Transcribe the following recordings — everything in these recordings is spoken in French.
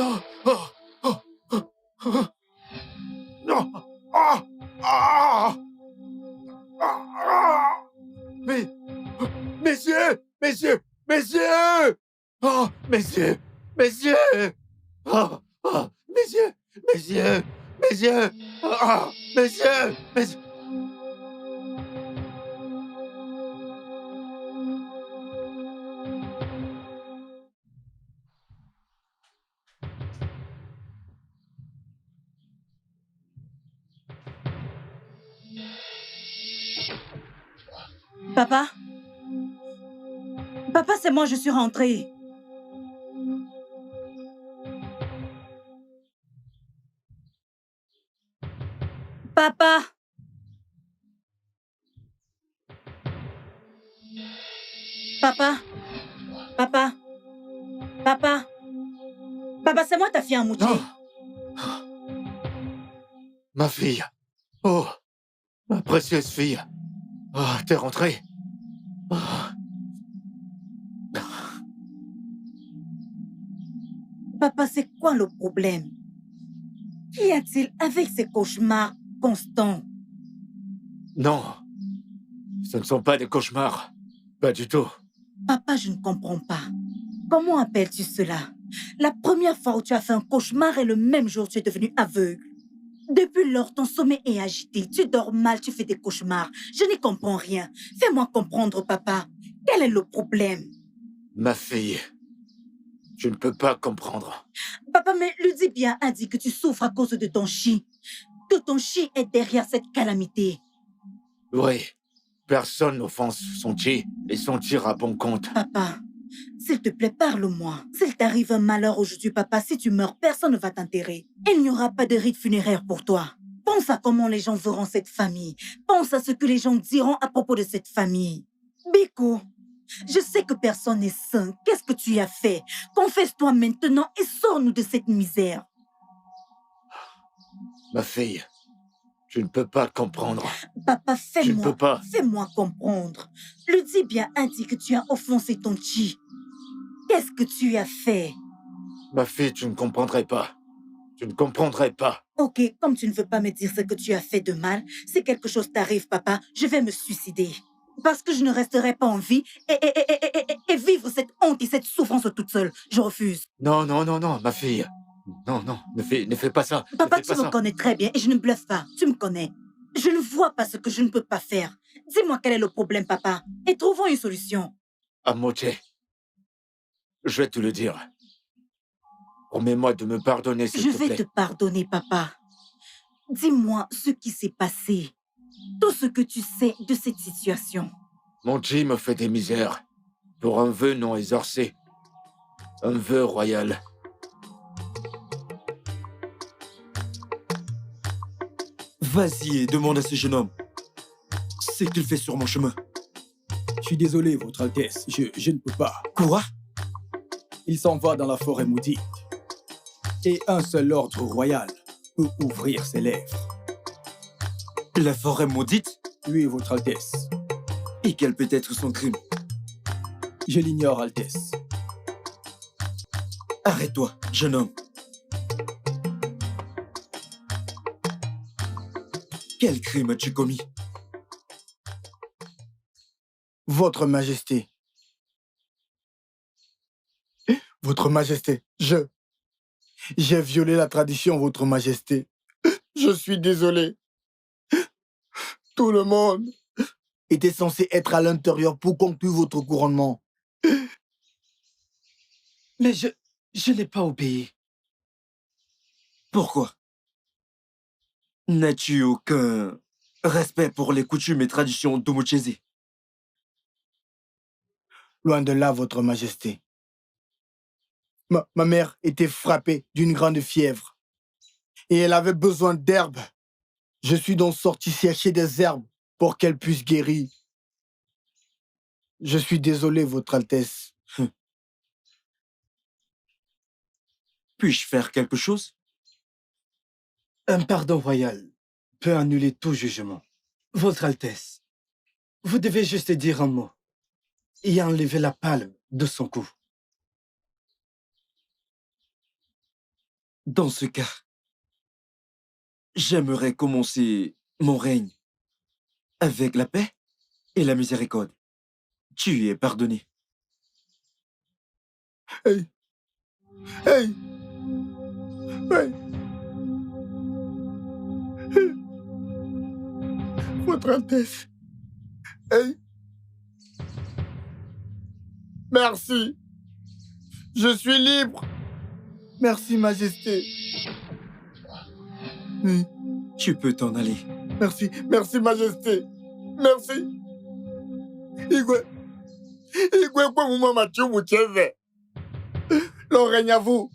Oh, oh, oh, oh, oh. Non. Ah, ah, ah. Mais, messieurs, messieurs, messieurs. Oh, messieurs, messieurs. Oh, oh, messieurs, messieurs, messieurs. Ah, messieurs, messieurs. Papa? Papa, c'est moi, je suis rentrée. Papa? Papa? Papa? Papa? Papa, c'est moi ta fille en moutier. Oh. Ma fille. Oh, ma précieuse fille. Oh, t'es rentrée. Oh. Papa, c'est quoi le problème? Qu'y a-t-il avec ces cauchemars constants? Non, ce ne sont pas des cauchemars. Pas du tout. Papa, je ne comprends pas. Comment appelles-tu cela? La première fois où tu as fait un cauchemar et le même jour tu es devenu aveugle. Depuis lors, ton sommeil est agité. Tu dors mal, tu fais des cauchemars. Je n'y comprends rien. Fais-moi comprendre, papa. Quel est le problème? Ma fille, je ne peux pas comprendre. Papa, mais Ludibia a dit que tu souffres à cause de ton chi. Que ton chi est derrière cette calamité. Oui, personne n'offense son chi et son chi à bon compte. Papa, s'il te plaît, parle-moi. S'il t'arrive un malheur aujourd'hui, papa, si tu meurs, personne ne va t'enterrer. Il n'y aura pas de rite funéraire pour toi. Pense à comment les gens verront cette famille. Pense à ce que les gens diront à propos de cette famille. Biko, je sais que personne n'est sain. Qu'est-ce que tu as fait? Confesse-toi maintenant et sors-nous de cette misère. Ma fille, je ne peux pas comprendre. Papa, Je ne peux pas. Fais-moi comprendre. Ludibia a dit que tu as offensé ton chi. Qu'est-ce que tu as fait? Ma fille, tu ne comprendrais pas. Tu ne comprendrais pas. Ok, comme tu ne veux pas me dire ce que tu as fait de mal, si quelque chose t'arrive, papa, je vais me suicider. Parce que je ne resterai pas en vie et vivre cette honte et cette souffrance toute seule. Je refuse. Non, non, non, non, ma fille. Non, non, ne fais pas ça. Papa, Ne fais tu pas me ça. connais très bien et je ne bluffe pas. Tu me connais. Je ne vois pas ce que je ne peux pas faire. Dis-moi quel est le problème, papa, et trouvons une solution. Amoche, je vais te le dire. Promets-moi de me pardonner, s'il Je te vais plaît. te pardonner, papa. Dis-moi ce qui s'est passé. Tout ce que tu sais de cette situation. Mon chi me fait des misères. Pour un vœu non exorcé. Un vœu royal. Vas-y et demande à ce jeune homme. C'est qu'il fait sur mon chemin. Je suis désolé, Votre Altesse, je ne peux pas. Quoi? Il s'en va dans la forêt maudite. Et un seul ordre royal peut ouvrir ses lèvres. La forêt maudite? Oui, Votre Altesse. Et quel peut être son crime? Je l'ignore, Altesse. Arrête-toi, jeune homme. Quel crime as-tu commis? Votre Majesté. Votre Majesté, j'ai violé la tradition, Votre Majesté. Je suis désolé. Tout le monde était censé être à l'intérieur pour conclure votre couronnement. Mais je n'ai pas obéi. Pourquoi? N'as-tu aucun respect pour les coutumes et traditions d'Omuchese? Loin de là, Votre Majesté. Ma mère était frappée d'une grande fièvre et elle avait besoin d'herbes. Je suis donc sorti chercher des herbes pour qu'elle puisse guérir. Je suis désolé, Votre Altesse. Puis-je faire quelque chose? Un pardon royal peut annuler tout jugement. Votre Altesse, vous devez juste dire un mot et enlever la palme de son cou. Dans ce cas, j'aimerais commencer mon règne avec la paix et la miséricorde. Tu es pardonné. Hey! Hey! Hey! Votre Altesse. Hey! Merci. Je suis libre. Merci, Majesté. Oui. Tu peux t'en aller. Merci, merci, Majesté. Merci. Igwe, kwa muma machu mucheve. L'on règne à vous.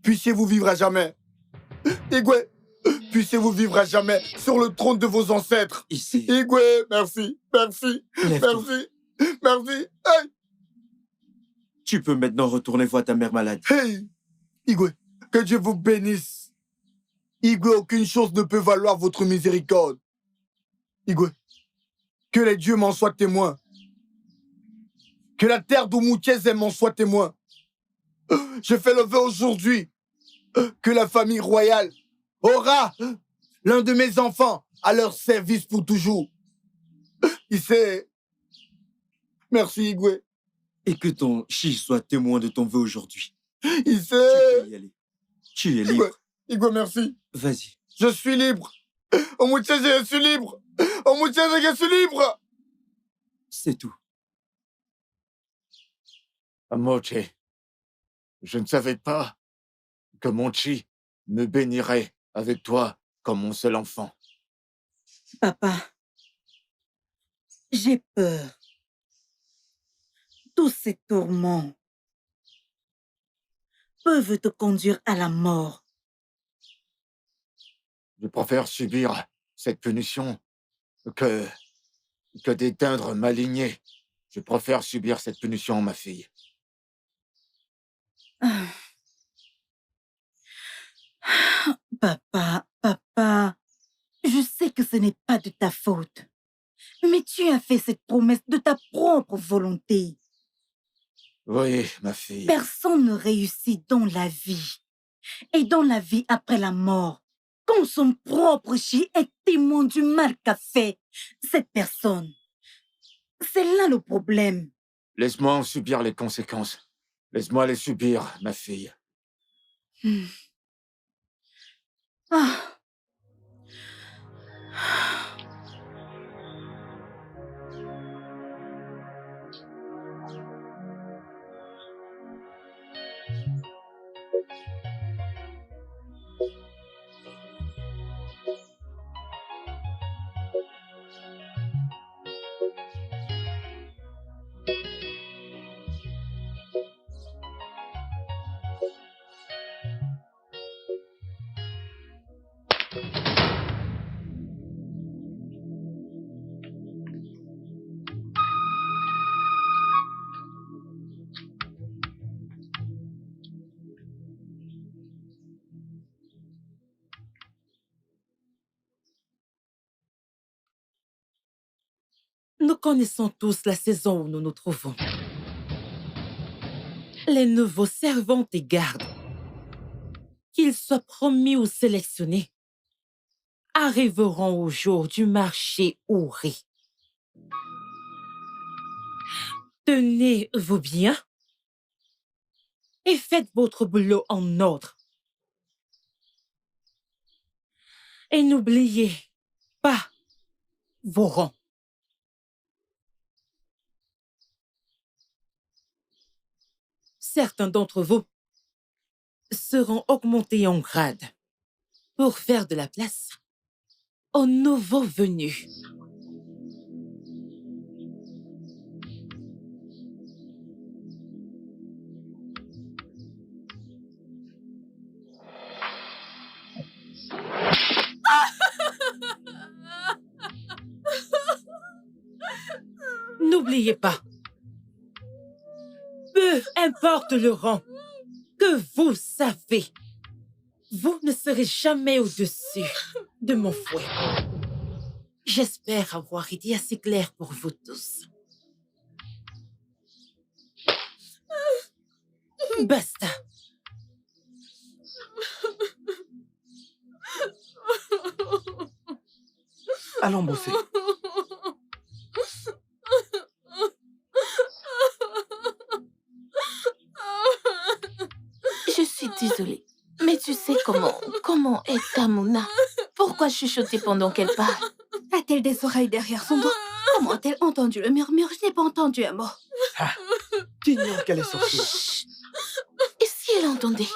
Puissiez-vous vivre à jamais. Igwe, puissiez-vous vivre à jamais sur le trône de vos ancêtres. Ici. Igwe, merci, merci, Lève-toi. merci, merci. Hey! Tu peux maintenant retourner voir ta mère malade. Hey! Igwe, que Dieu vous bénisse. Igwe, aucune chose ne peut valoir votre miséricorde. Igwe, que les dieux m'en soient témoins. Que la terre d'Omuchese m'en soit témoin. Je fais le vœu aujourd'hui que la famille royale aura l'un de mes enfants à leur service pour toujours. Il sait. Merci, Igwe. Et que ton chi soit témoin de ton vœu aujourd'hui. Il Tu sait. peux y aller. Tu es libre. Igwe, merci. Vas-y. Je suis libre. Omuchese, je suis libre. Omuchese, je suis libre. C'est tout. Amoche, je ne savais pas que mon chi me bénirait avec toi comme mon seul enfant. Papa, j'ai peur. Tous ces tourments peuvent te conduire à la mort. Je préfère subir cette punition que d'éteindre ma lignée. Je préfère subir cette punition, ma fille. Ah. Papa, je sais que ce n'est pas de ta faute. Mais tu as fait cette promesse de ta propre volonté. Oui, ma fille. Personne ne réussit dans la vie. Et dans la vie après la mort, quand son propre chi est témoin du mal qu'a fait cette personne. C'est là le problème. Laisse-moi en subir les conséquences. Laisse-moi les subir, ma fille. Ah. Nous connaissons tous la saison où nous nous trouvons. Les nouveaux servants et gardes, qu'ils soient promis ou sélectionnés, arriveront au jour du marché Ouri. Tenez-vous bien et faites votre boulot en ordre. Et n'oubliez pas vos rangs. Certains d'entre vous seront augmentés en grade pour faire de la place aux nouveaux venus. N'oubliez pas, peu importe le rang que vous savez, vous ne serez jamais au-dessus de mon fouet. J'espère avoir été assez clair pour vous tous. Basta. Allons bosser. Je suis désolée, mais tu sais comment est Kamuna? Pourquoi chuchoter pendant qu'elle parle? A-t-elle des oreilles derrière son dos? Comment a-t-elle entendu le murmure? Je n'ai pas entendu un mot. Ah, tu ignores qu'elle est sorcière. Chut. Et si elle entendait?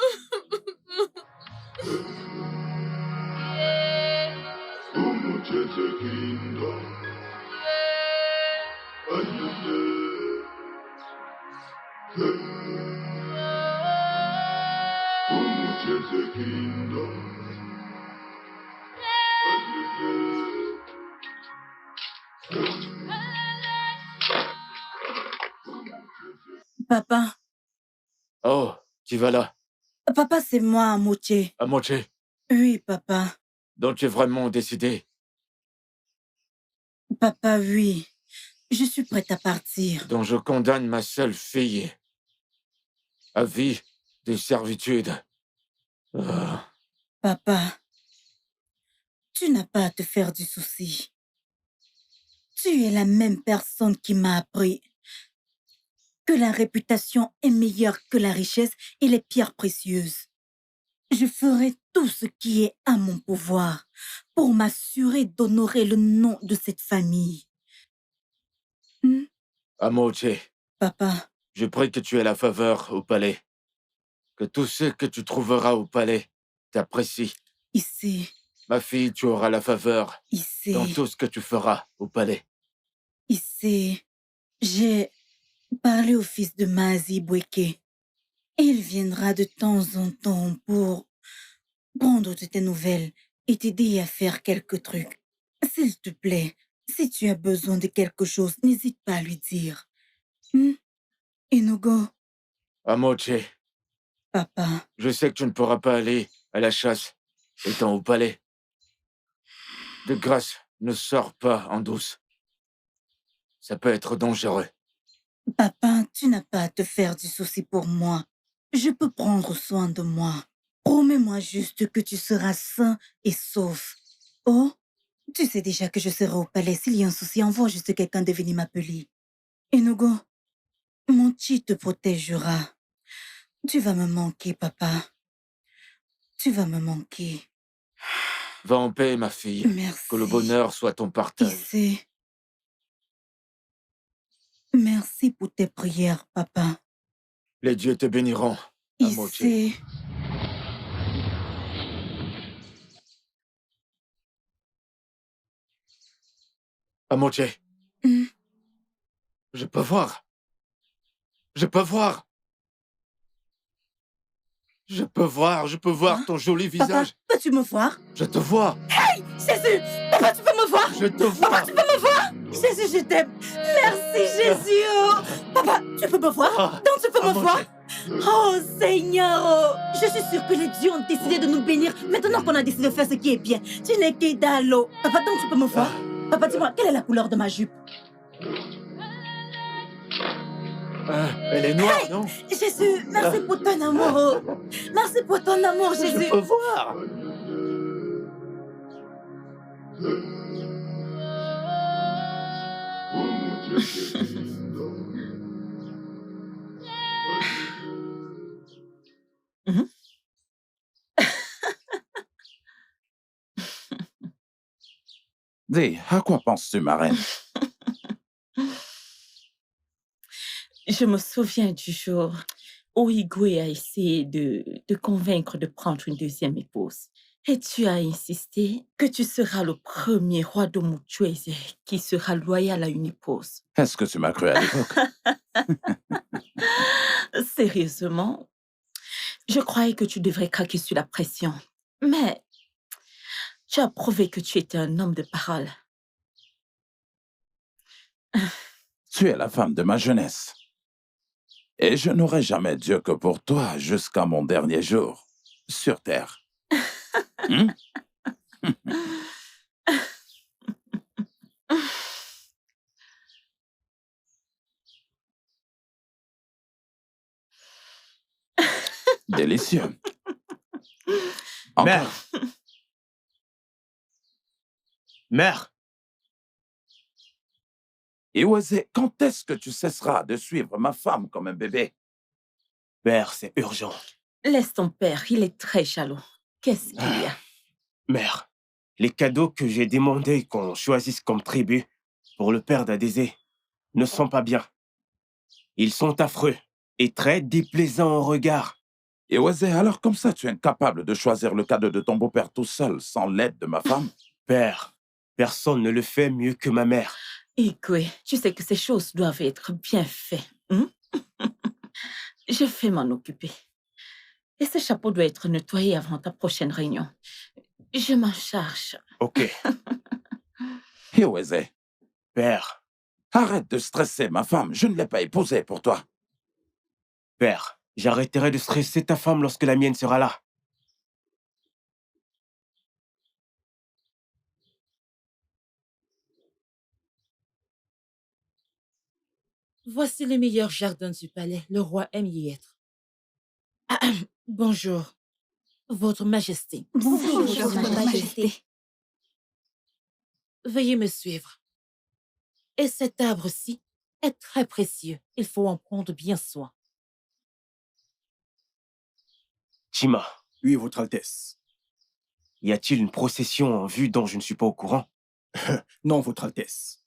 Papa, Oh, tu vas là, papa, c'est moi, Amoche. Amoche. Oui, papa. Donc tu es vraiment décidé. Papa, oui. Je suis prête à partir. Donc je condamne ma seule fille à vie de servitude. Ah, Papa, tu n'as pas à te faire du souci. Tu es la même personne qui m'a appris que la réputation est meilleure que la richesse et les pierres précieuses. Je ferai tout ce qui est à mon pouvoir pour m'assurer d'honorer le nom de cette famille. Amoche, Papa, je prie que tu aies la faveur au palais. Que tous ceux que tu trouveras au palais t'apprécient. ici, Ma fille, tu auras la faveur dans ici, tout ce que tu feras au palais. ici. J'ai parlé au fils de Maazi Boueke. Il viendra de temps en temps pour prendre de tes nouvelles et t'aider à faire quelques trucs. S'il te plaît, si tu as besoin de quelque chose, n'hésite pas à lui dire. Inogo, Amoche, papa, je sais que tu ne pourras pas aller à la chasse étant au palais. De grâce, ne sors pas en douce. Ça peut être dangereux. papa, tu n'as pas à te faire du souci pour moi. Je peux prendre soin de moi. Promets-moi juste que tu seras sain et sauf. Oh, tu sais déjà que je serai au palais. S'il y a un souci, envoie juste quelqu'un de venir m'appeler. Inogo, mon chi te protégera. Tu vas me manquer, papa. Tu vas me manquer. Va en paix, ma fille. Merci. Que le bonheur soit ton partage. Ici. Merci pour tes prières, papa. Les dieux te béniront, Amoche. Ici. Amoche, je peux voir. Je peux voir. Je peux voir ton joli Papa, visage. peux-tu me voir? Je te vois. Jésus! Papa, tu peux me voir? Je te vois. Papa, tu peux me voir? Jésus, je t'aime. Merci, Jésus. Oh. Papa, tu peux me voir? Ah, Donc, tu peux me Amoche. voir? Oh, Seigneur. Oh. Je suis sûre que les dieux ont décidé de nous bénir maintenant qu'on a décidé de faire ce qui est bien. Tu n'es qu'Idalo. Papa, donc, tu peux me voir? Papa, dis-moi, quelle est la couleur de ma jupe? Elle est noire, non? Jésus, merci pour ton amour. Merci pour ton amour, Jésus. Je peux voir. Mhm. Dis, à quoi penses-tu, ma reine? Je me souviens du jour où Igwe a essayé de te convaincre de prendre une deuxième épouse. Et tu as insisté que tu seras le premier roi de Mutuese qui sera loyal à une épouse. Est-ce que tu m'as cru à l'époque? Sérieusement, je croyais que tu devrais craquer sous la pression. Mais tu as prouvé que tu étais un homme de parole. Tu es la femme de ma jeunesse. Et je n'aurai jamais Dieu que pour toi jusqu'à mon dernier jour sur terre. Hmm? Délicieux. Encore. Mère! Mère! Iweze, quand est-ce que tu cesseras de suivre ma femme comme un bébé? Mère, c'est urgent. Laisse ton père, il est très jaloux. Qu'est-ce qu'il y a? Mère, les cadeaux que j'ai demandé qu'on choisisse comme tribu pour le père d'Adésé ne sont pas bien. Ils sont affreux et très déplaisants au regard. Iweze, alors comme ça, tu es incapable de choisir le cadeau de ton beau-père tout seul, sans l'aide de ma femme? Père, personne ne le fait mieux que ma mère. Igwe, tu sais que ces choses doivent être bien faites. Hein? Je vais m'en occuper. Et ce chapeau doit être nettoyé avant ta prochaine réunion. Je m'en charge. Ok. Iweze, Père, arrête de stresser ma femme. Je ne l'ai pas épousée pour toi. père, j'arrêterai de stresser ta femme lorsque la mienne sera là. Voici les meilleurs jardins du palais. Le roi aime y être. Bonjour, Votre Majesté. Bonjour, Bonjour, Votre Votre Majesté. Majesté. Veuillez me suivre. Et cet arbre-ci est très précieux. Il faut en prendre bien soin. Chima, Oui, Votre Altesse. y a-t-il une procession en vue dont je ne suis pas au courant? Non, Votre Altesse.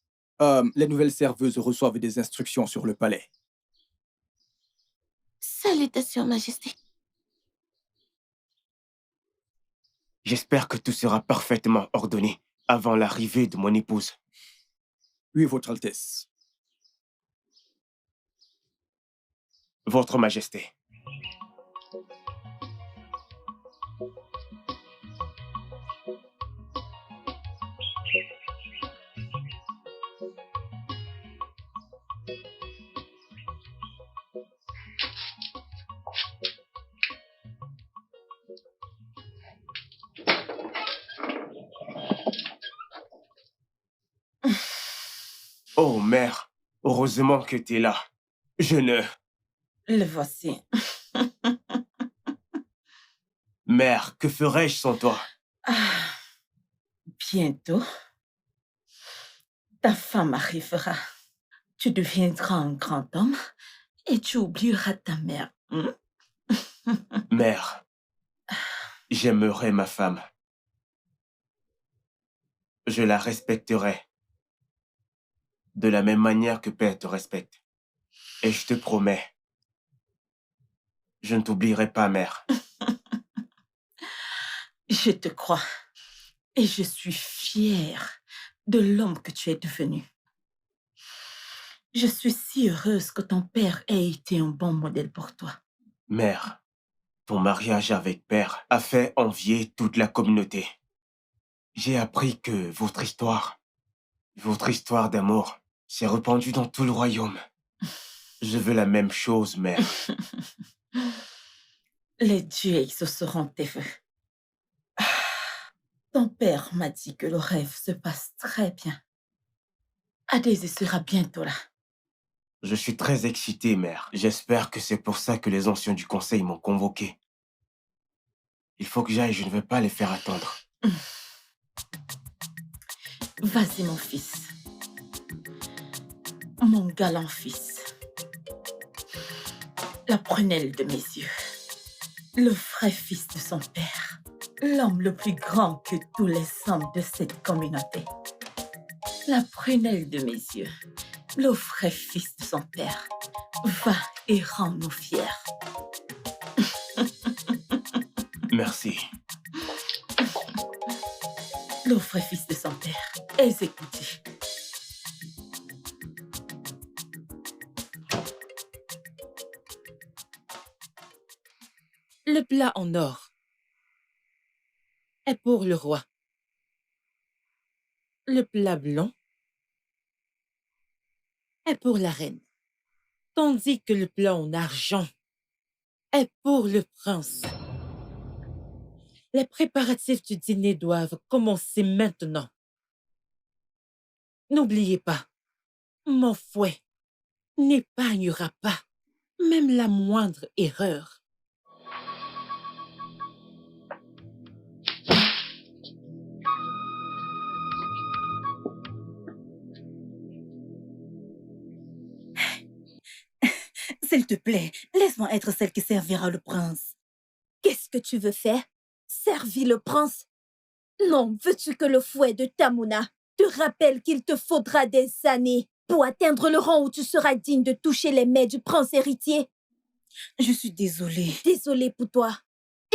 Les nouvelles serveuses reçoivent des instructions sur le palais. Salutations, Majesté. J'espère que tout sera parfaitement ordonné avant l'arrivée de mon épouse. Oui, Votre Altesse. Votre Majesté. Oh, mère, heureusement que tu es là. Je ne... Le voici. Mère, que ferais-je sans toi? Bientôt, ta femme arrivera. Tu deviendras un grand homme et tu oublieras ta mère. Hein? Mère, j'aimerais ma femme. Je la respecterai de la même manière que Père te respecte. Et je te promets, je ne t'oublierai pas, mère. Je te crois et je suis fière de l'homme que tu es devenu. Je suis si heureuse que ton père ait été un bon modèle pour toi. Mère, ton mariage avec Père a fait envier toute la communauté. J'ai appris que votre histoire d'amour, s'est répandue dans tout le royaume. Je veux la même chose, mère. Les dieux exauceront tes vœux. Ton père m'a dit que le rêve se passe très bien. Adésé sera bientôt là. Je suis très excité, mère. J'espère que c'est pour ça que les anciens du conseil m'ont convoqué. Il faut que j'aille, je ne veux pas les faire attendre. Vas-y, mon fils. Mon galant fils. La prunelle de mes yeux. Le vrai fils de son père. L'homme le plus grand que tous les hommes de cette communauté. La prunelle de mes yeux. Le vrai fils de son père. Va et rends-nous fiers. Merci. Le vrai fils de son père. Exécuté. Le plat en or est pour le roi. Le plat blanc est pour la reine, tandis que le plat en argent est pour le prince. Les préparatifs du dîner doivent commencer maintenant. N'oubliez pas, mon fouet n'épargnera pas même la moindre erreur. S'il te plaît, laisse-moi être celle qui servira le prince. Qu'est-ce que tu veux faire? Servir le prince? Non, veux-tu que le fouet de Tamuna te rappelle qu'il te faudra des années pour atteindre le rang où tu seras digne de toucher les mets du prince héritier? Je suis désolée. Désolée pour toi.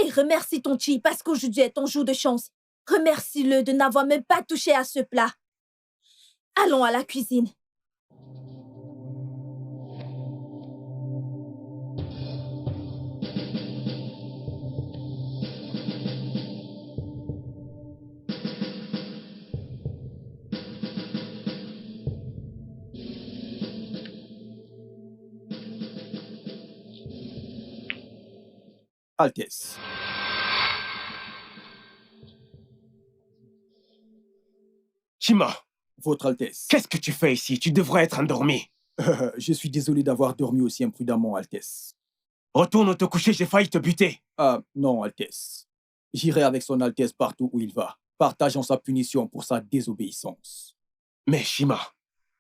Et remercie ton chi parce qu'aujourd'hui est ton jour de chance. Remercie-le de n'avoir même pas touché à ce plat. Allons à la cuisine. Altesse. Chima, Votre Altesse. qu'est-ce que tu fais ici? Tu devrais être endormi. Je suis désolé d'avoir dormi aussi imprudemment, Altesse. Retourne te coucher, j'ai failli te buter. Ah, non, Altesse. J'irai avec son Altesse partout où il va, partageant sa punition pour sa désobéissance. Mais Shima,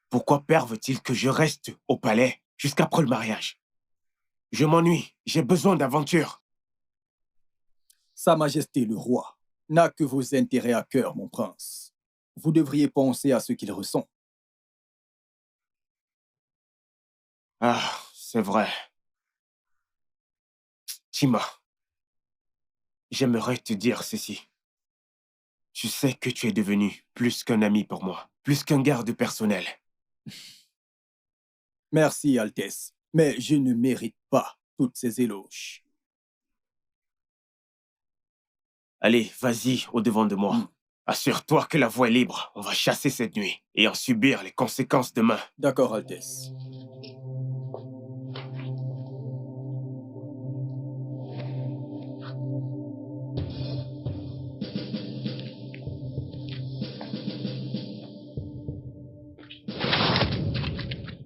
pourquoi père veut-il que je reste au palais jusqu'après le mariage? Je m'ennuie, j'ai besoin d'aventure. Sa Majesté le roi n'a que vos intérêts à cœur, mon prince. Vous devriez penser à ce qu'il ressent. Ah, c'est vrai. Shima, j'aimerais te dire ceci. Je sais que tu es devenu plus qu'un ami pour moi, plus qu'un garde personnel. Merci, Altesse, mais je ne mérite pas toutes ces éloges. Allez, vas-y, au-devant de moi. Assure-toi que la voie est libre. On va chasser cette nuit et en subir les conséquences demain. D'accord, Altesse.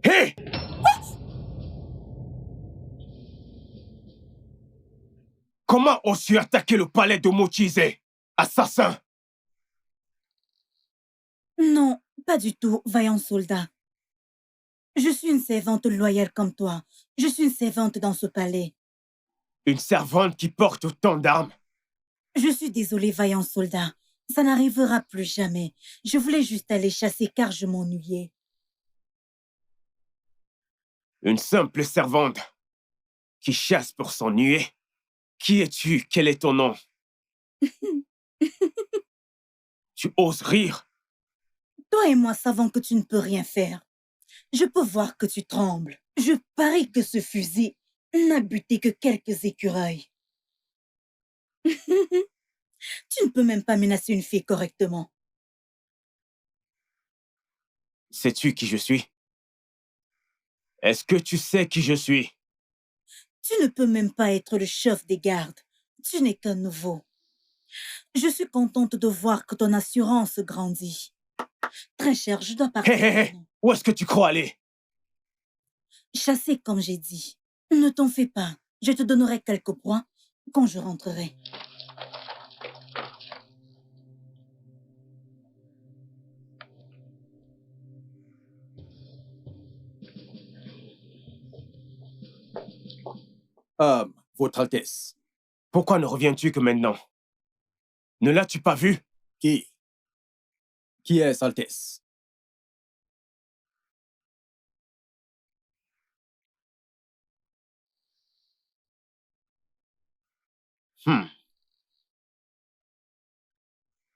Hé! Comment oses-tu attaquer le palais de Mochize? Assassin! Non, pas du tout, vaillant soldat. Je suis une servante loyale comme toi. Je suis une servante dans ce palais. Une servante qui porte autant d'armes? Je suis désolée, vaillant soldat. Ça n'arrivera plus jamais. Je voulais juste aller chasser car je m'ennuyais. Une simple servante qui chasse pour s'ennuyer? Qui es-tu? Quel est ton nom? Tu oses rire? Toi et moi savons que tu ne peux rien faire. Je peux voir que tu trembles. Je parie que ce fusil n'a buté que quelques écureuils. Tu ne peux même pas menacer une fille correctement. Sais-tu qui je suis? Est-ce que tu sais qui je suis? Tu ne peux même pas être le chef des gardes. Tu n'es qu'un nouveau. Je suis contente de voir que ton assurance grandit. Très cher, je dois partir. Hé, hé, hé! Où est-ce que tu crois aller? chasser comme j'ai dit. Ne t'en fais pas. Je te donnerai quelques points quand je rentrerai. Votre Altesse. Pourquoi ne reviens-tu que maintenant? Ne l'as-tu pas vu? Qui? Qui est Altesse?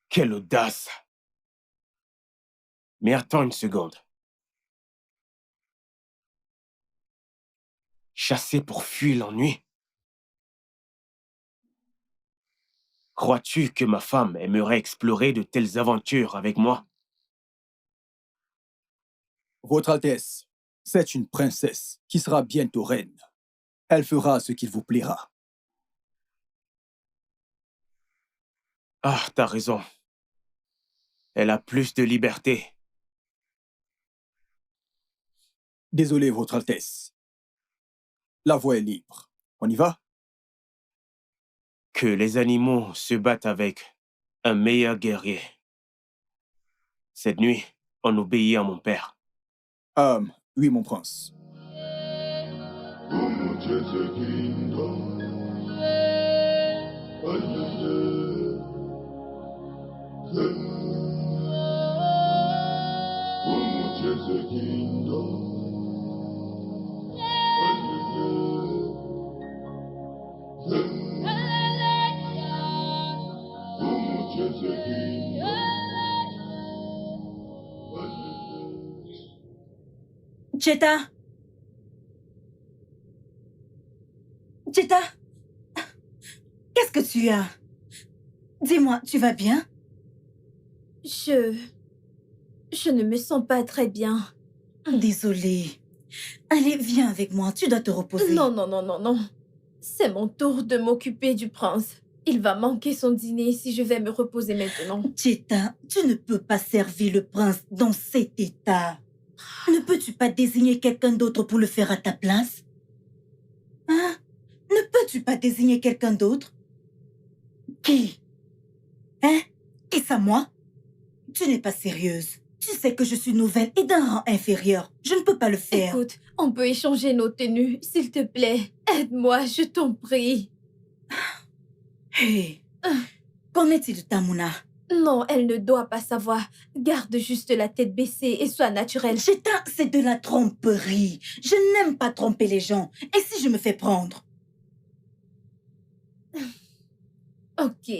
Quelle audace! Mais attends une seconde. Chasser pour fuir l'ennui? Crois-tu que ma femme aimerait explorer de telles aventures avec moi? Votre Altesse, c'est une princesse qui sera bientôt reine. Elle fera ce qu'il vous plaira. Ah, t'as raison. Elle a plus de liberté. Désolé, Votre Altesse. La voie est libre. On y va? Que les animaux se battent avec un meilleur guerrier. Cette nuit, on obéit à mon père. Oui, mon prince. Cheta! Cheta! Qu'est-ce que tu as? Dis-moi, tu vas bien? Je ne me sens pas très bien. Désolée. Allez, viens avec moi, tu dois te reposer. Non, non, non, non, non. C'est mon tour de m'occuper du prince. Il va manquer son dîner si je vais me reposer maintenant. Cheta, tu ne peux pas servir le prince dans cet état. Ne peux-tu pas désigner quelqu'un d'autre pour le faire à ta place? Hein? Ne peux-tu pas désigner quelqu'un d'autre? Qui? Hein? Est-ce à moi? Tu n'es pas sérieuse. Tu sais que je suis nouvelle et d'un rang inférieur. Je ne peux pas le faire. Écoute, on peut échanger nos tenues, s'il te plaît. Aide-moi, je t'en prie. Hé, qu'en est-il de Tamuna? Non, elle ne doit pas savoir. Garde juste la tête baissée et sois naturelle. Cheta, c'est de la tromperie. Je n'aime pas tromper les gens. Et si je me fais prendre? Ok,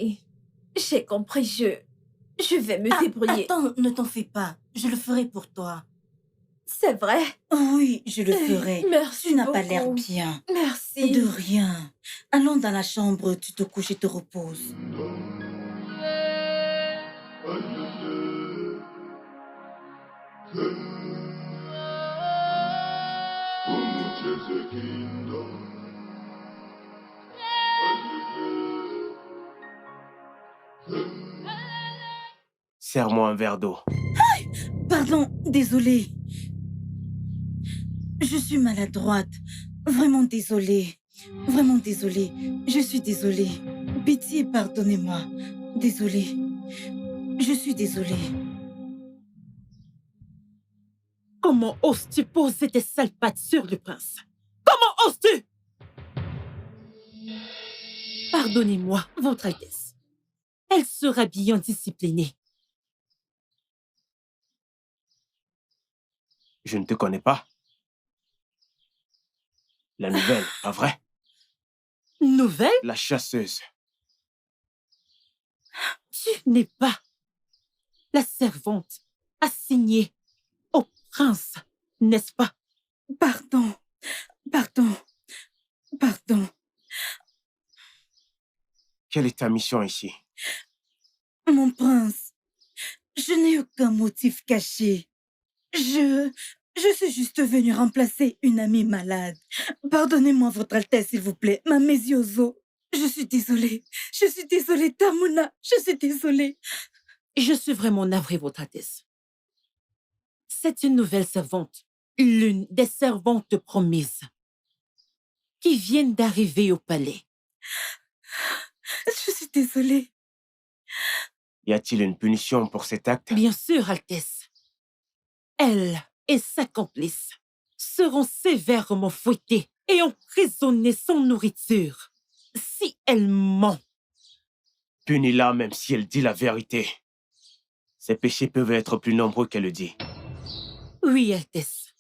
j'ai compris, je vais me débrouiller. Attends, ne t'en fais pas. Je le ferai pour toi. C'est vrai? Oui, je le ferai. Merci Tu n'as pas l'air beaucoup. bien. Merci. De rien. Allons dans la chambre, tu te couches et te reposes. Serre-moi un verre d'eau. Pardon, désolée. Je suis maladroite. Vraiment désolée. Vraiment désolée. Je suis désolée. Pitié, pardonnez-moi. Désolée. Je suis désolée. Comment oses-tu poser tes sales pattes sur le prince? Comment oses-tu? Pardonnez-moi, Votre Altesse. Elle sera bien disciplinée. Je ne te connais pas. La nouvelle, pas vrai? Nouvelle? La chasseuse. Tu n'es pas la servante assignée au prince, n'est-ce pas? Pardon. Pardon. Pardon. Quelle est ta mission ici? Mon prince, je n'ai aucun motif caché. Je suis juste venue remplacer une amie malade. Pardonnez-moi, Votre Altesse, s'il vous plaît, ma Mésiozo. Je suis désolée. Je suis désolée, Tamuna. Je suis désolée. Je suis vraiment navrée, Votre Altesse. C'est une nouvelle servante l'une des servantes promises qui viennent d'arriver au palais. Je suis désolée. Y a-t-il une punition pour cet acte? Bien sûr, Altesse. Elle et sa complice seront sévèrement fouettées et emprisonnées sans nourriture si elle ment. Punis-la même si elle dit la vérité. Ses péchés peuvent être plus nombreux qu'elle le dit. Oui, Altesse.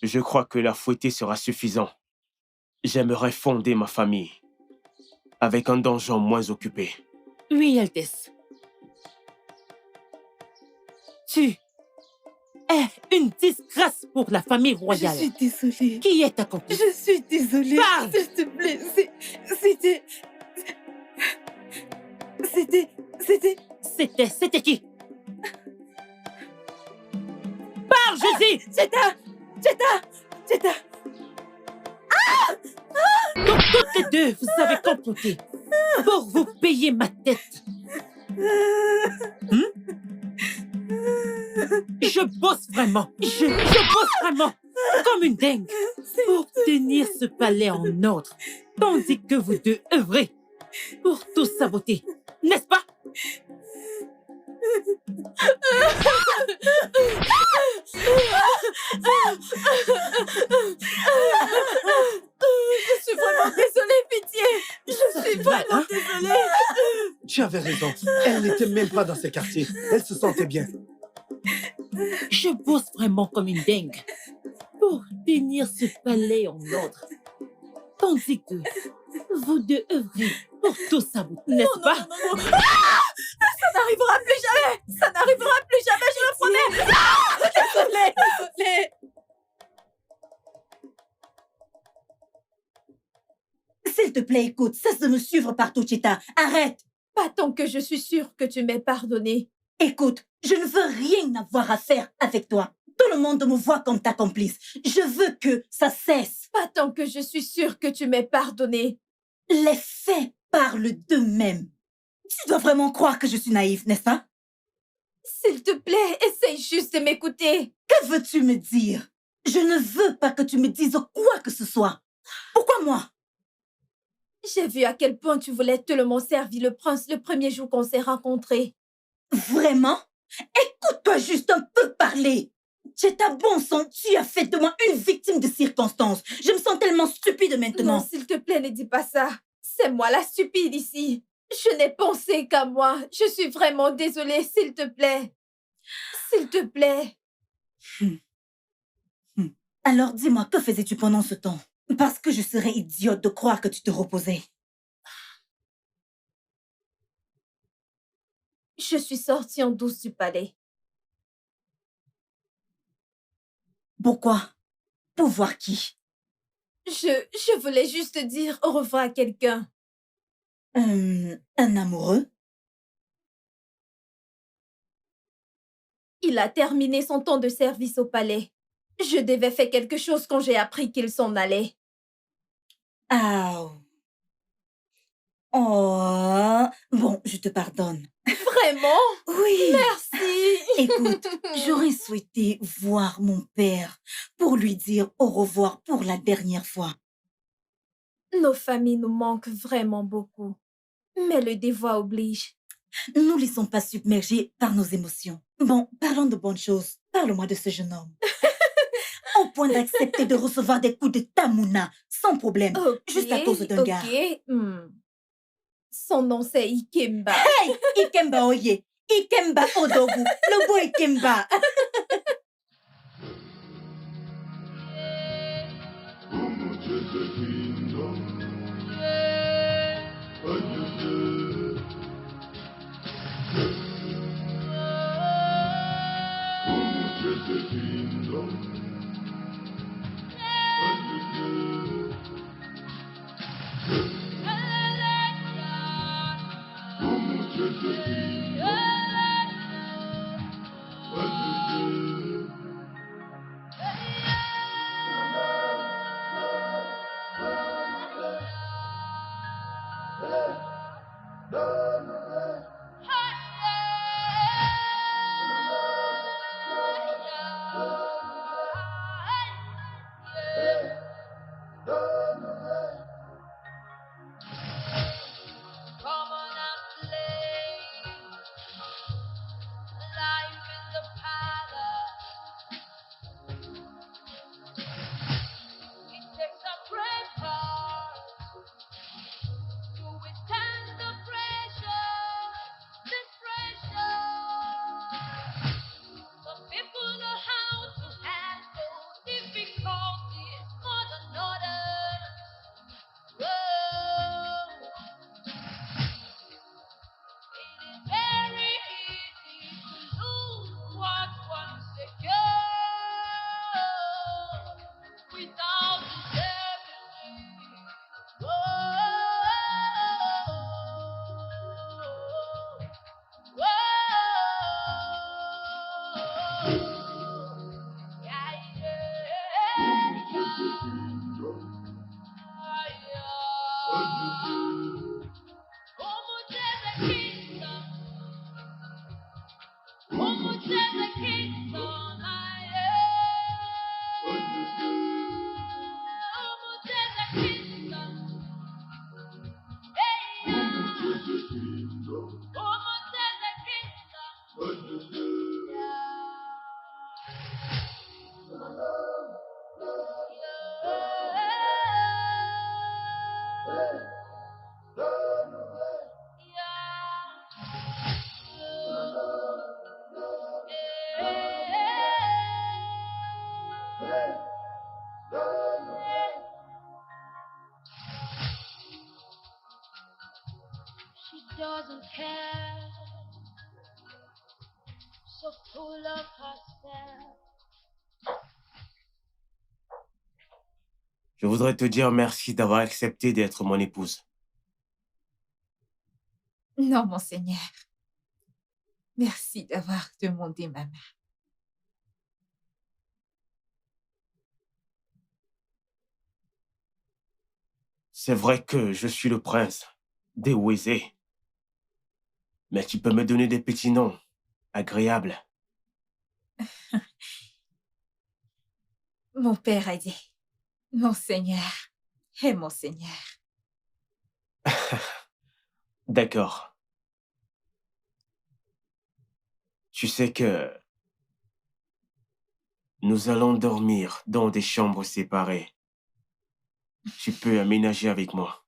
Je crois que la fouetter sera suffisant. J'aimerais fonder ma famille avec un donjon moins occupé. Oui, Altesse. Tu es une disgrâce pour la famille royale. Je suis désolée. Qui est ta complice? Je suis désolée. Parle! S'il te plaît, C'était qui? Parle, je dis! Jetta. Donc toutes les deux, vous avez comploté pour vous payer ma tête. Je bosse vraiment. Je bosse vraiment comme une dingue pour tenir ce palais en ordre, tandis que vous deux œuvrez pour tout saboter. N'est-ce pas? Je suis vraiment désolée, pitié. Je suis vraiment désolée. Tu avais raison. Elle n'était même pas dans ces quartiers. Elle se sentait bien. Je bosse vraiment comme une dingue pour tenir ce palais en ordre, tandis que vous deux œuvrez pour tout saboter, n'est-ce pas? Non. Ça n'arrivera plus jamais. Ça n'arrivera plus jamais, je le promets. Désolée. S'il te plaît, écoute, cesse de me suivre partout, Chita. Arrête. Pas tant que je suis sûre que tu m'aies pardonné. Écoute, je ne veux rien avoir à faire avec toi. Tout le monde me voit comme ta complice. Je veux que ça cesse. Pas tant que je suis sûre que tu m'aies pardonné. Les faits parlent d'eux-mêmes. Tu dois vraiment croire que je suis naïve, n'est-ce pas? S'il te plaît, essaye juste de m'écouter. Que veux-tu me dire? Je ne veux pas que tu me dises quoi que ce soit. Pourquoi moi? J'ai vu à quel point tu voulais tellement servir le prince le premier jour qu'on s'est rencontrés. Vraiment? Écoute-toi juste un peu parler. J'ai ta bon sang, tu as fait de moi une victime de circonstances. Je me sens tellement stupide maintenant. Non, s'il te plaît, ne dis pas ça. C'est moi la stupide ici. Je n'ai pensé qu'à moi. Je suis vraiment désolée, s'il te plaît. S'il te plaît. Alors dis-moi, que faisais-tu pendant ce temps? Parce que je serais idiote de croire que tu te reposais. Je suis sortie en douce du palais. Pourquoi? Pour voir qui? Je voulais juste dire au revoir à quelqu'un. Un amoureux? Il a terminé son temps de service au palais. Je devais faire quelque chose quand j'ai appris qu'il s'en allait. Ah. Oh. Bon, je te pardonne. Vraiment? Oui. Merci. Écoute, j'aurais souhaité voir mon père pour lui dire au revoir pour la dernière fois. Nos familles nous manquent vraiment beaucoup. Mais le devoir oblige. Ne nous laissons pas submerger par nos émotions. Bon, parlons de bonnes choses. Parle-moi de ce jeune homme. Au point d'accepter de recevoir des coups de Tamuna, sans problème, juste à cause d'un gars. Son nom, c'est Ikemba. Hey, Ikemba Oye, Ikemba Odogu, le beau Ikemba. Doesn't care, so full of herself. Je voudrais te dire merci d'avoir accepté d'être mon épouse. Non, monseigneur. Merci d'avoir demandé ma main. C'est vrai que je suis le prince d'Eweze. Mais tu peux me donner des petits noms agréables. Mon père a dit, monseigneur et monseigneur. D'accord. Tu sais que nous allons dormir dans des chambres séparées. Tu peux aménager avec moi.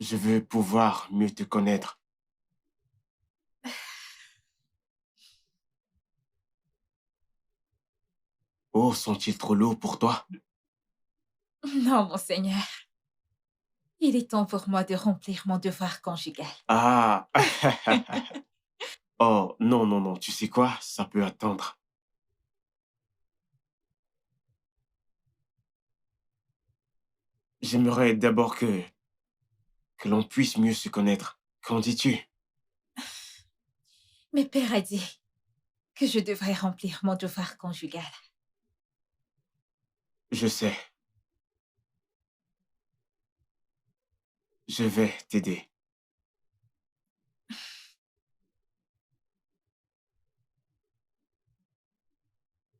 Je veux pouvoir mieux te connaître. Oh, sont-ils trop lourds pour toi? Non, monseigneur. Il est temps pour moi de remplir mon devoir conjugal. Ah! Oh, non, non, non, tu sais quoi? Ça peut attendre. J'aimerais d'abord que l'on puisse mieux se connaître. Qu'en dis-tu? Mais père a dit que je devrais remplir mon devoir conjugal. Je sais. Je vais t'aider.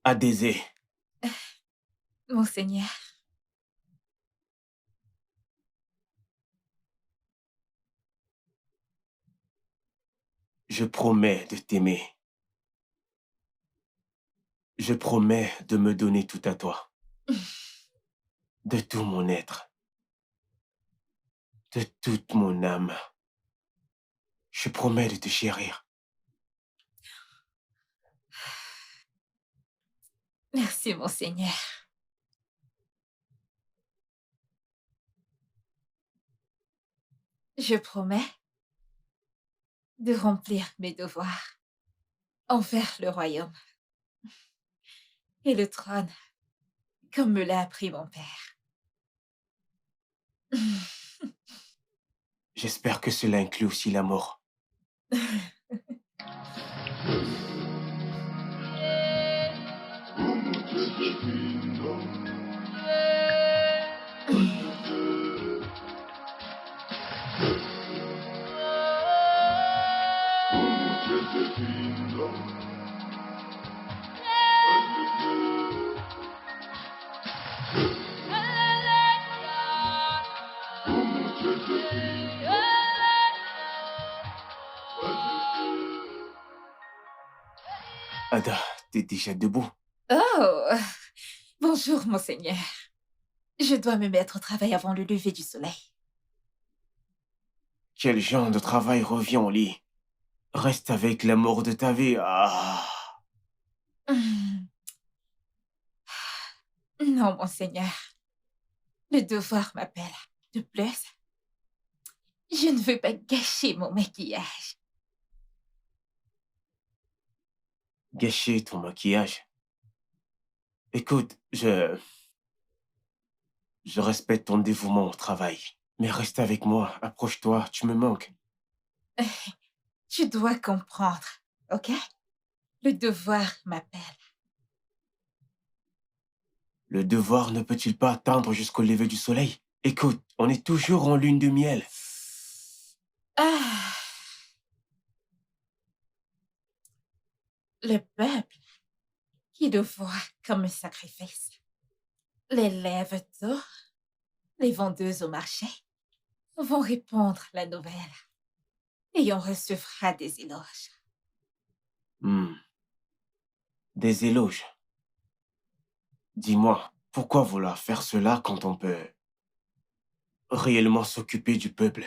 Adésé. Monseigneur. Je promets de t'aimer. Je promets de me donner tout à toi. De tout mon être. De toute mon âme. Je promets de te chérir. Merci, monseigneur. Je promets de remplir mes devoirs envers le royaume et le trône, comme me l'a appris mon père. J'espère que cela inclut aussi l'amour. Ada, t'es déjà debout? Oh, bonjour, monseigneur. Je dois me mettre au travail avant le lever du soleil. Quel genre de travail revient au lit? Reste avec l'amour de ta vie. Ah. Non, monseigneur. Le devoir m'appelle. De plus, je ne veux pas gâcher mon maquillage. Gâcher ton maquillage? Écoute, je respecte ton dévouement au travail. Mais reste avec moi, approche-toi, tu me manques. Tu dois comprendre, ok? Le devoir m'appelle. Le devoir ne peut-il pas attendre jusqu'au lever du soleil? Écoute, on est toujours en lune de miel. Ah. Le peuple qui le voit comme un sacrifice. Les lèvres d'or, les vendeuses au marché vont répondre la nouvelle et on recevra des éloges. Des éloges. Dis-moi, pourquoi vouloir faire cela quand on peut réellement s'occuper du peuple?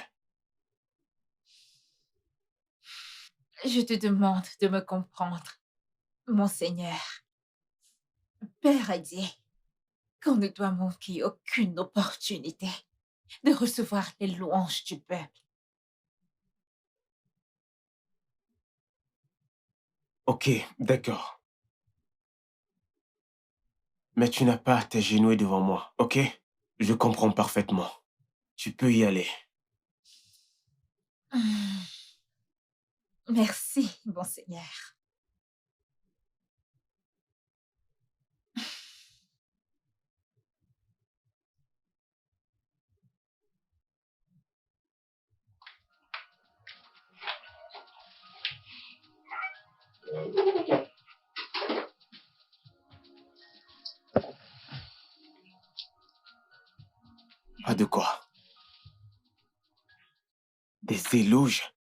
Je te demande de me comprendre, mon Seigneur. Père a dit qu'on ne doit manquer aucune opportunité de recevoir les louanges du peuple. Ok, d'accord. Mais tu n'as pas à t'agenouiller devant moi, ok? Je comprends parfaitement. Tu peux y aller. Merci, mon Seigneur. Pas de quoi. Des éloges?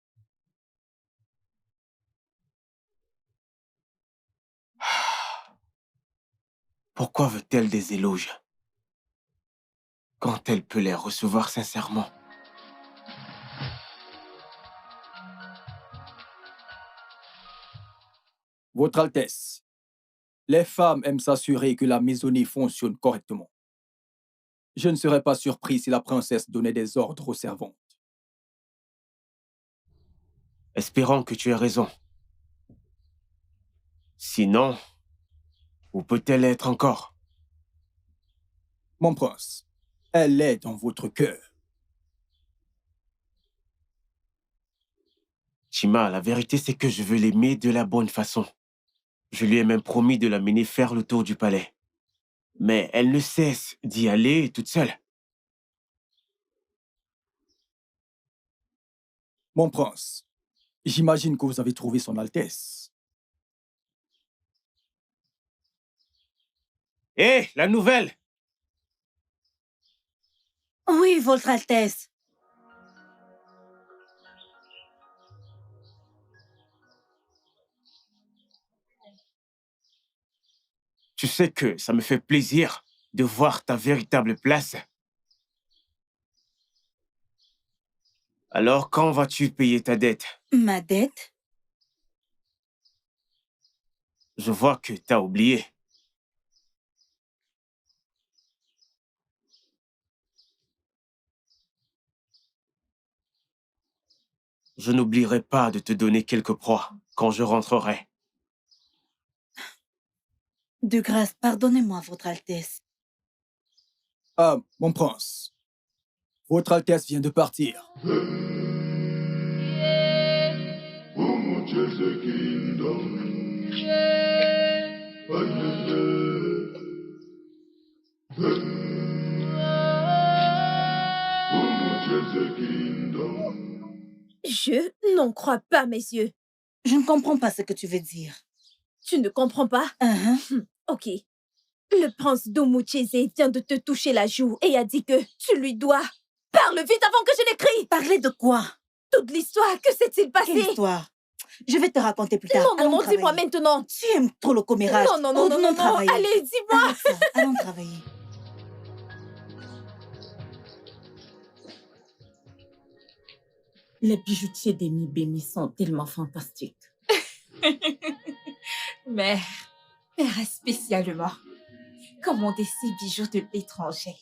Pourquoi veut-elle des éloges quand elle peut les recevoir sincèrement? Votre Altesse, les femmes aiment s'assurer que la maisonnée fonctionne correctement. Je ne serais pas surpris si la princesse donnait des ordres aux servantes. Espérons que tu aies raison. Sinon, où peut-elle être encore? Mon prince, elle est dans votre cœur. Chima, la vérité c'est que je veux l'aimer de la bonne façon. Je lui ai même promis de l'amener faire le tour du palais. Mais elle ne cesse d'y aller toute seule. Mon prince, j'imagine que vous avez trouvé son Altesse. Hé, la nouvelle! Oui, Votre Altesse. Tu sais que ça me fait plaisir de voir ta véritable place. Alors, quand vas-tu payer ta dette? Ma dette? Je vois que t'as oublié. Je n'oublierai pas de te donner quelques proies quand je rentrerai. De grâce, pardonnez-moi, Votre Altesse. Ah, mon prince, votre Altesse vient de partir. Je n'en crois pas mes yeux. Je ne comprends pas ce que tu veux dire. Tu ne comprends pas? Ok. Le prince Domuchese vient de te toucher la joue et a dit que tu lui dois. Parle vite avant que je n'écris! Parler de quoi? Toute l'histoire, que s'est-il passé? Quelle histoire? Je vais te raconter plus tard. Non, dis-moi maintenant. Tu aimes trop le commérage. Non, travailler. Allez, dis-moi. Allons travailler. Les bijoutiers d'Emi Bemi sont tellement fantastiques. Mère a spécialement commandé ces bijoux de l'étranger.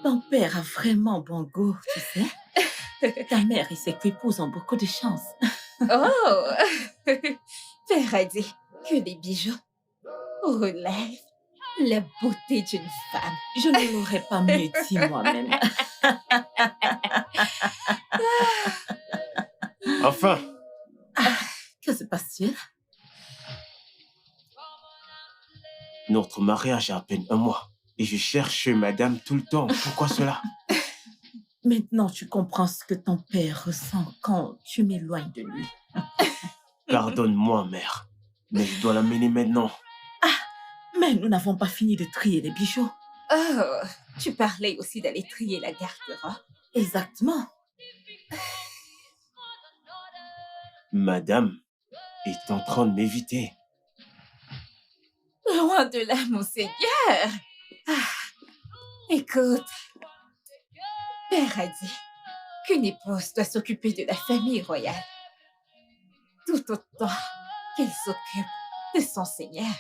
Ton père a vraiment bon goût, tu sais. Ta mère et ses épouses ont beaucoup de chance. Oh! Père a dit que les bijoux relèvent la beauté d'une femme. Je ne l'aurais pas mieux dit moi-même. Enfin! Que se passe-t-il? Notre mariage a à peine un mois et je cherche madame tout le temps. Pourquoi cela? Maintenant, tu comprends ce que ton père ressent quand tu m'éloignes de lui. Pardonne-moi, mère, mais je dois l'amener maintenant. Mais nous n'avons pas fini de trier les bijoux. Oh, tu parlais aussi d'aller trier la garde-robe. Exactement. Madame est en train de m'éviter. Loin de là, monseigneur. Écoute, Père a dit qu'une épouse doit s'occuper de la famille royale, tout autant qu'elle s'occupe de son seigneur.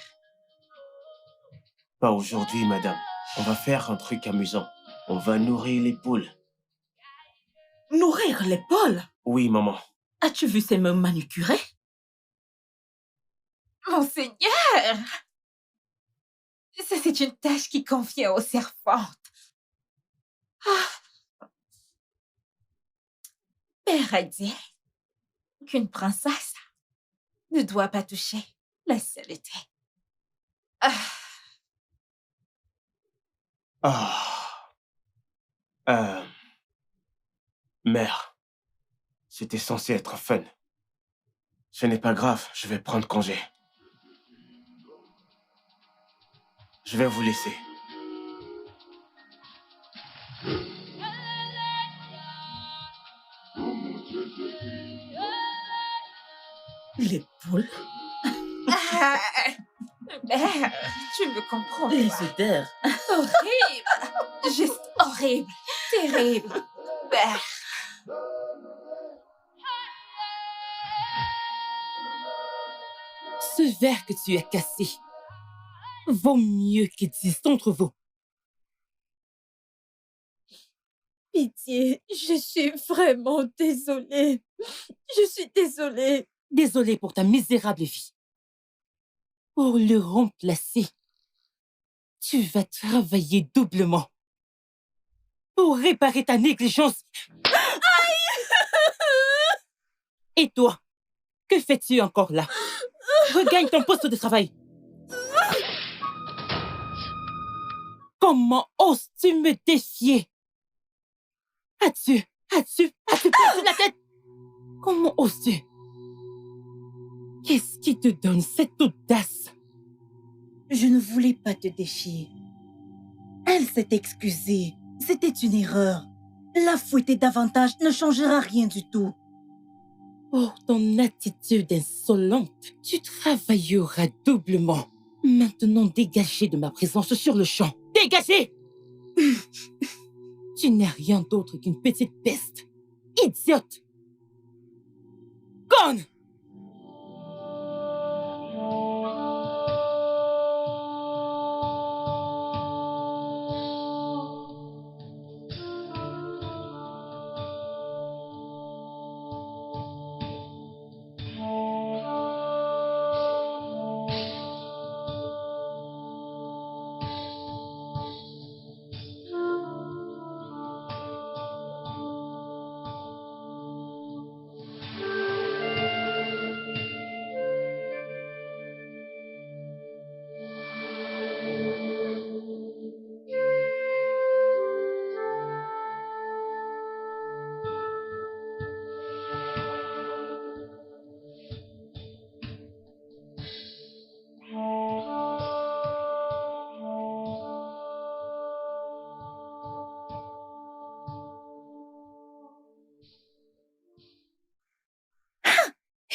Pas aujourd'hui, madame. On va faire un truc amusant. On va nourrir les poules. Nourrir les poules? Oui, maman. As-tu vu ces mains manucurées? Monseigneur! Ça, c'est une tâche qui convient aux servantes. Père a dit qu'une princesse ne doit pas toucher la saleté. Mère, c'était censé être fun. Ce n'est pas grave, je vais prendre congé. Je vais vous laisser. Les poules? Mère, tu me comprends Les pas. odeurs. Horrible! Juste horrible. Terrible. Mère. Ce verre que tu as cassé vaut mieux que 10 d'entre vous. Pitié, je suis vraiment désolée. Je suis désolée. Désolée pour ta misérable vie. Pour le remplacer, tu vas travailler doublement. Pour réparer ta négligence. Aïe! Et toi, que fais-tu encore là? Regagne ton poste de travail. Comment oses-tu me défier? As-tu perdu la tête? Comment oses-tu? Qu'est-ce qui te donne cette audace? Je ne voulais pas te défier. Elle s'est excusée. C'était une erreur. La fouetter davantage ne changera rien du tout. Pour ton attitude insolente, tu travailleras doublement. Maintenant, dégagez de ma présence sur le champ. Dégagez! Tu n'es rien d'autre qu'une petite peste. Idiote! Gone!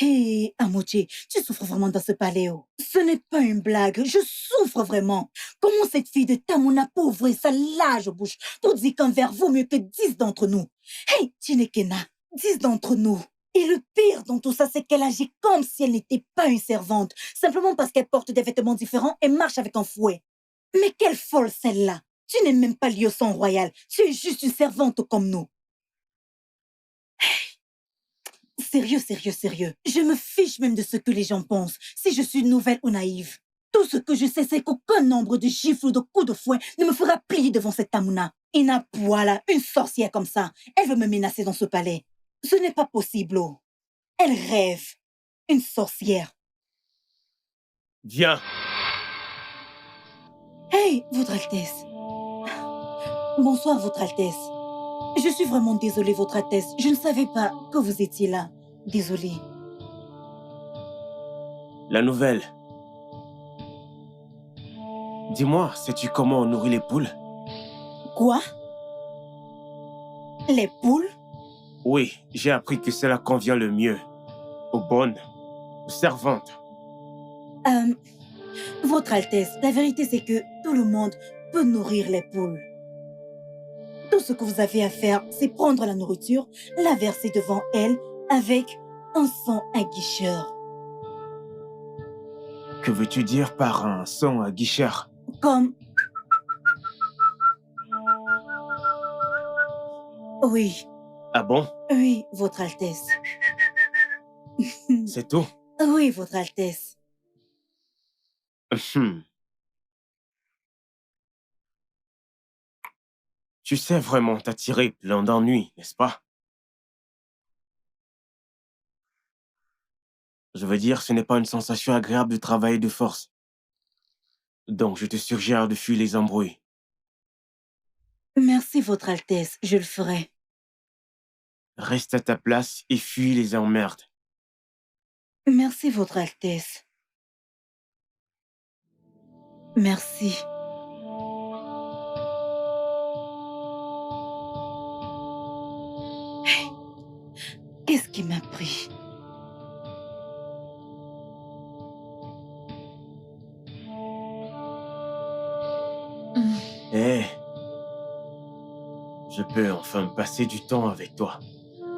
Hé, Amoche, tu souffres vraiment dans ce palais. Oh. Ce n'est pas une blague, je souffre vraiment. Comment cette fille de Tamuna peut ouvrir sa large bouche pour dire qu'un verre vaut mieux que 10 d'entre nous? Hey, Chinekena, 10 d'entre nous. Et le pire dans tout ça, c'est qu'elle agit comme si elle n'était pas une servante, simplement parce qu'elle porte des vêtements différents et marche avec un fouet. Mais quelle folle celle-là! Tu n'es même pas liée au sang royal, tu es juste une servante comme nous. Sérieux, sérieux, sérieux. Je me fiche même de ce que les gens pensent, si je suis nouvelle ou naïve. Tout ce que je sais, c'est qu'aucun nombre de gifles ou de coups de fouet ne me fera plier devant cette Tamuna. Ina, voilà, une sorcière comme ça. Elle veut me menacer dans ce palais. Ce n'est pas possible, oh. Elle rêve. Une sorcière. Viens. Hey, Votre Altesse. Bonsoir, Votre Altesse. Je suis vraiment désolée, Votre Altesse. Je ne savais pas que vous étiez là. Désolée. La nouvelle. Dis-moi, sais-tu comment on nourrit les poules? Quoi? Les poules? Oui, j'ai appris que cela convient le mieux aux bonnes, aux servantes. Votre Altesse, la vérité c'est que tout le monde peut nourrir les poules. Tout ce que vous avez à faire, c'est prendre la nourriture, la verser devant elles avec un son aguicheur. Que veux-tu dire par un son aguicheur? Comme... Oui, Ah bon? oui, Votre Altesse. C'est tout? Oui, Votre Altesse. Tu sais vraiment t'attirer plein d'ennuis, n'est-ce pas? Je veux dire, ce n'est pas une sensation agréable de travailler de force. Donc, je te suggère de fuir les embrouilles. Merci, Votre Altesse, je le ferai. Reste à ta place et fuis les emmerdes. Merci, Votre Altesse. Merci. Hey, qu'est-ce qui m'a pris? Hé, je peux enfin passer du temps avec toi.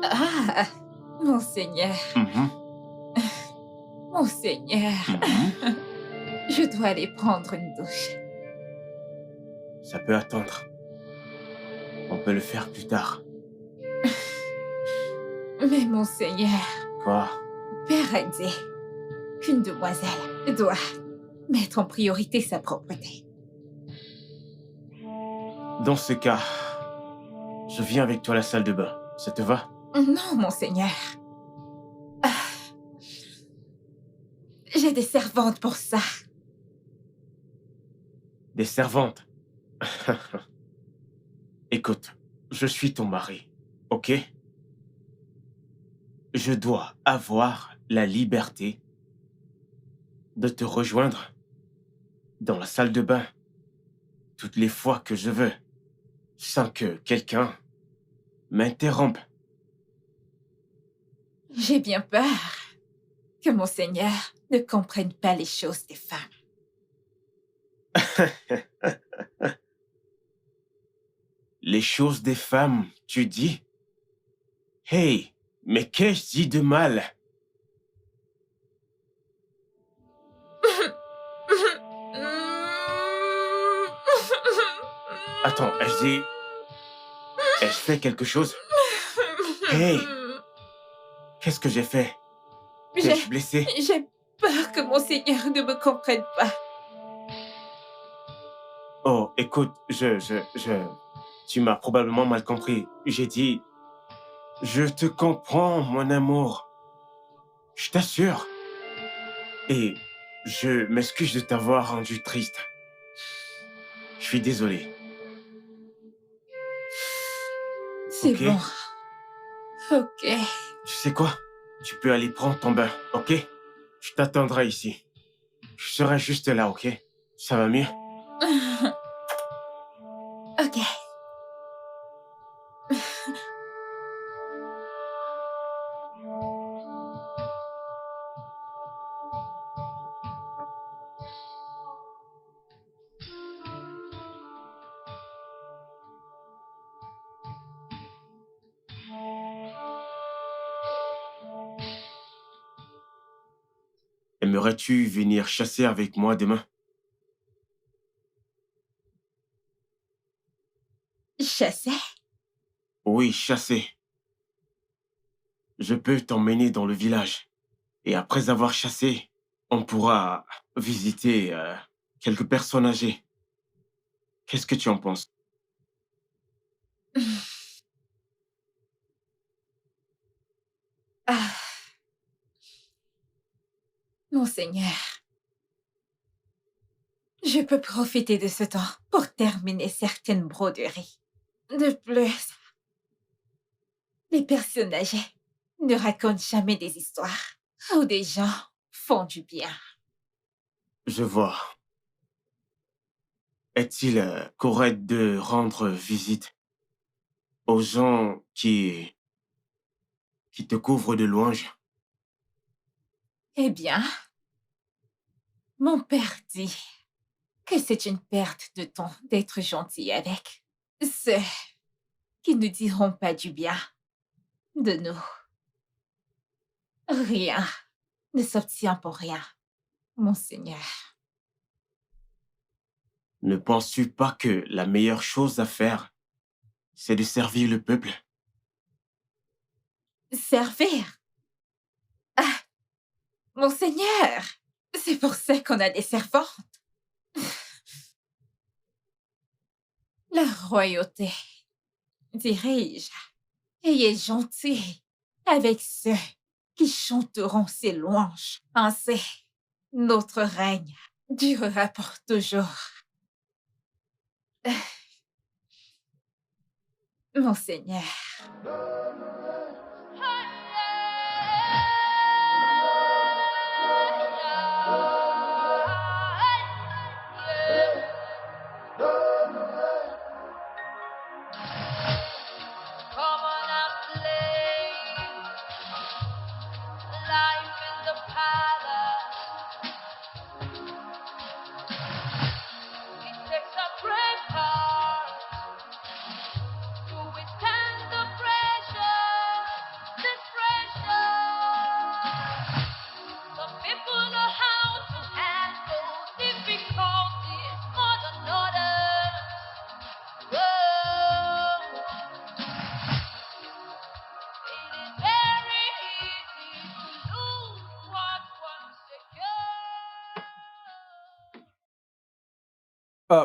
Ah, monseigneur. Monseigneur. Je dois aller prendre une douche. Ça peut attendre. On peut le faire plus tard. Mais monseigneur, Quoi? Père a dit qu'une demoiselle doit mettre en priorité sa propreté. Dans ce cas, je viens avec toi à la salle de bain. Ça te va? Non, monseigneur. Ah, j'ai des servantes pour ça. Des servantes? Écoute, je suis ton mari, ok? Je dois avoir la liberté de te rejoindre dans la salle de bain toutes les fois que je veux, sans que quelqu'un m'interrompe. J'ai bien peur que monseigneur ne comprenne pas les choses des femmes. Les choses des femmes, tu dis? Hey, mais qu'ai-je dit de mal? Attends, ai-je fait quelque chose? Hey, qu'est-ce que j'ai fait? T'ai-je blessé? J'ai peur que monseigneur ne me comprenne pas. Oh, écoute, tu m'as probablement mal compris. J'ai dit, je te comprends, mon amour. Je t'assure. Et je m'excuse de t'avoir rendu triste. Je suis désolé. C'est Ok? bon. Ok. Tu sais quoi? Tu peux aller prendre ton bain, ok? Je t'attendrai ici. Je serai juste là, ok? Ça va mieux? Ok. Aimerais-tu venir chasser avec moi demain? Chasser? Oui, chasser. Je peux t'emmener dans le village. Et après avoir chassé, on pourra visiter quelques personnes âgées. Qu'est-ce que tu en penses? Ah. Monseigneur, je peux profiter de ce temps pour terminer certaines broderies. De plus, les personnes âgées ne racontent jamais des histoires où des gens font du bien. Je vois. est-il correct de rendre visite aux gens qui te couvrent de louanges? Eh bien, mon père dit que c'est une perte de temps d'être gentil avec ceux qui ne diront pas du bien de nous. Rien ne s'obtient pour rien, Monseigneur. Ne penses-tu pas que la meilleure chose à faire, c'est de servir le peuple? Servir? Ah, Monseigneur, c'est pour ça qu'on a des servantes. La royauté dirige et est gentille avec ceux qui chanteront ses louanges. Ainsi, notre règne durera pour toujours. Monseigneur.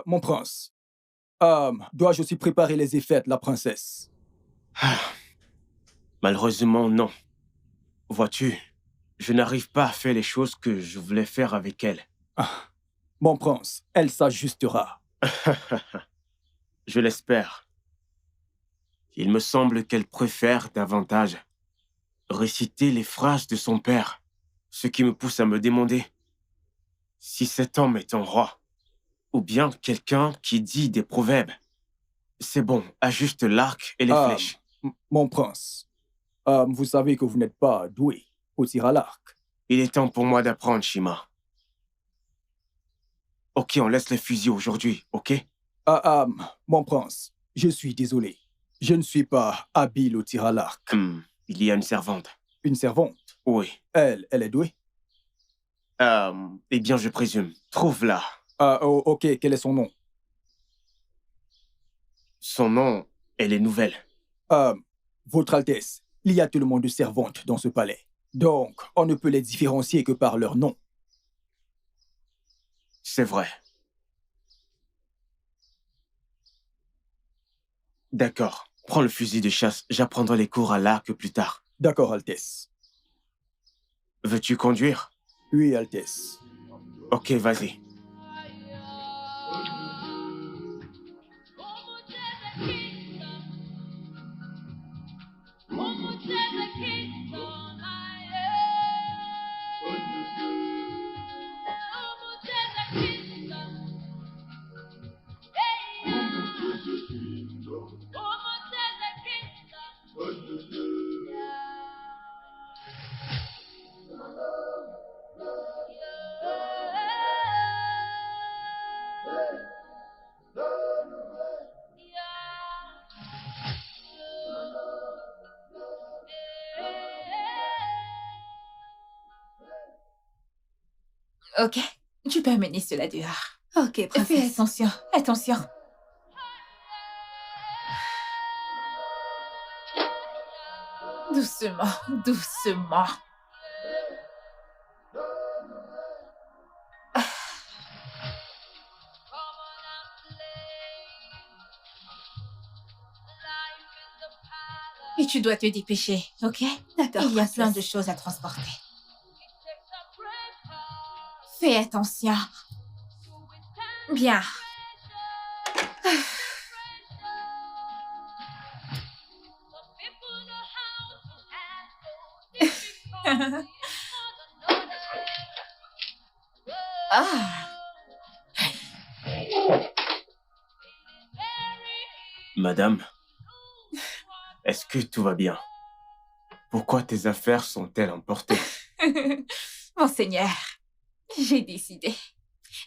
Mon prince, dois-je aussi préparer les effets de la princesse? Malheureusement, non. Vois-tu, je n'arrive pas à faire les choses que je voulais faire avec elle. Mon prince, elle s'ajustera. Je l'espère. Il me semble qu'elle préfère davantage réciter les phrases de son père, ce qui me pousse à me demander si cet homme est un roi, ou bien quelqu'un qui dit des proverbes. C'est bon, ajuste l'arc et les flèches. Mon prince, vous savez que vous n'êtes pas doué au tir à l'arc. Il est temps pour moi d'apprendre, Shima. Ok, on laisse les fusils aujourd'hui, ok? Mon prince, je suis désolé. Je ne suis pas habile au tir à l'arc. Il y a une servante. Une servante? Oui. Elle est douée? Eh bien, je présume. Trouve-la. Ok, quel est son nom? Son nom, elle est nouvelle. Votre Altesse, il y a tellement de servantes dans ce palais. Donc, on ne peut les différencier que par leur nom. C'est vrai. D'accord. Prends le fusil de chasse. J'apprendrai les cours à l'arc plus tard. D'accord, Altesse. Veux-tu conduire? Oui, Altesse. Ok, vas-y. Ok, tu peux amener cela dehors. Ok, princesse. Fais attention, attention. Doucement, doucement. Et tu dois te dépêcher, ok? D'accord, Il y a plein princesse. de choses à transporter. Fais attention. Bien. Madame, est-ce que tout va bien? Pourquoi tes affaires sont-elles emportées? Monseigneur, j'ai décidé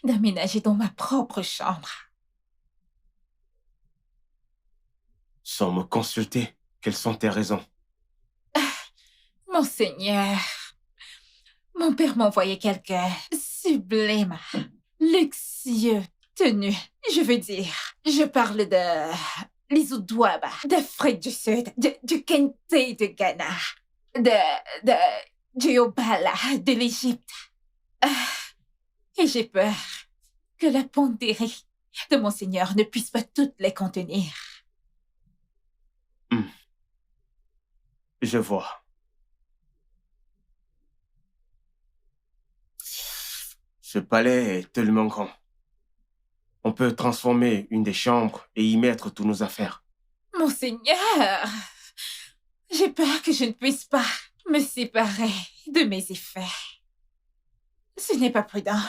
d'aménager dans ma propre chambre. Sans me consulter, quelles sont tes raisons? Monseigneur, mon père m'a envoyé quelqu'un sublime, luxueux, tenu. Je veux dire, je parle de l'Isoudoaba, d'Afrique du Sud, du Kente de Ghana, du Yobala, de l'Égypte. Et j'ai peur que la pondérie de Monseigneur ne puisse pas toutes les contenir. Je vois. Ce palais est tellement grand. On peut transformer une des chambres et y mettre toutes nos affaires. Monseigneur, j'ai peur que je ne puisse pas me séparer de mes effets. Ce n'est pas prudent.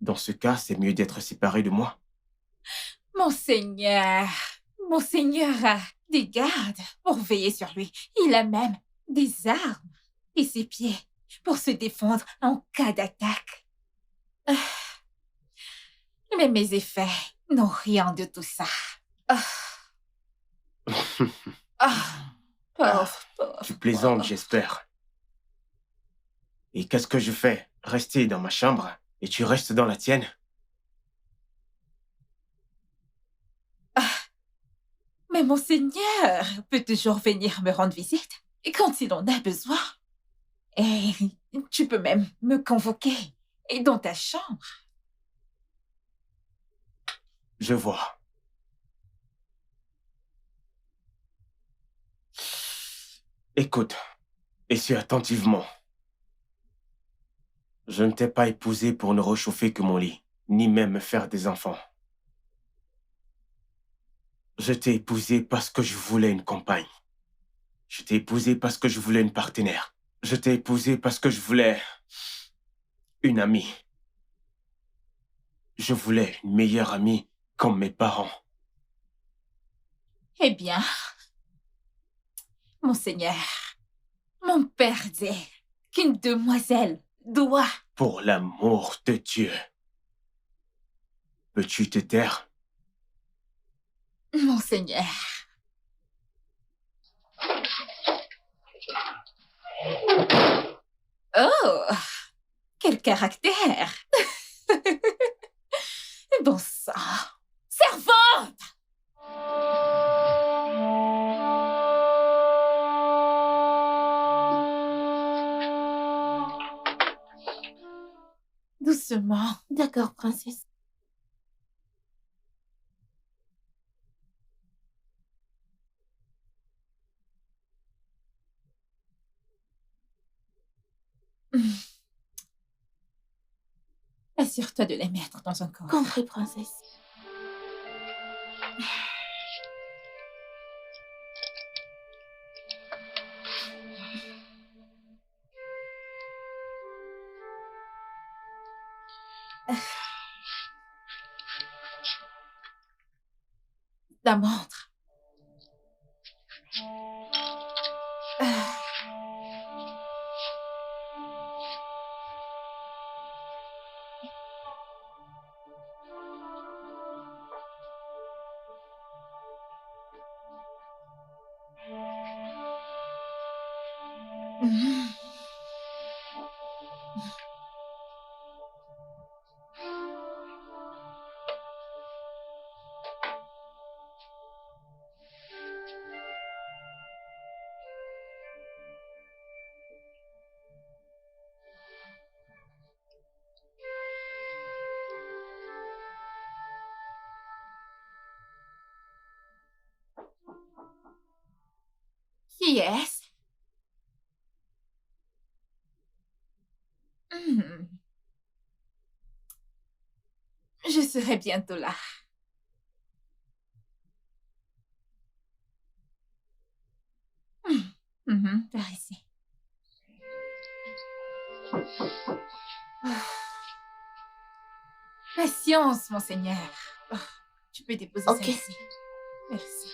Dans ce cas, c'est mieux d'être séparé de moi. Monseigneur a des gardes pour veiller sur lui. Il a même des armes et ses pieds pour se défendre en cas d'attaque. Mais mes effets n'ont rien de tout ça. Pauvre. Tu plaisantes, j'espère. Et qu'est-ce que je fais? Rester dans ma chambre et tu restes dans la tienne? Mais Monseigneur peut toujours venir me rendre visite quand il en a besoin. Et tu peux même me convoquer dans ta chambre. Je vois. Écoute, et suis attentivement. Je ne t'ai pas épousé pour ne réchauffer que mon lit, ni même me faire des enfants. Je t'ai épousé parce que je voulais une compagne. Je t'ai épousé parce que je voulais une partenaire. Je t'ai épousé parce que je voulais une amie. Je voulais une meilleure amie comme mes parents. Eh bien, Monseigneur, mon père dit qu'une demoiselle doit... Pour l'amour de Dieu, peux-tu te taire? Monseigneur. Oh, quel caractère! Bon sang! Servante! Doucement. D'accord, princesse. Assure-toi de les mettre dans un corps. Compris, princesse. La montre. Qui est-ce? Je serai bientôt là. Par ici. Patience, Monseigneur. Tu peux déposer Ok. ça ici. Merci.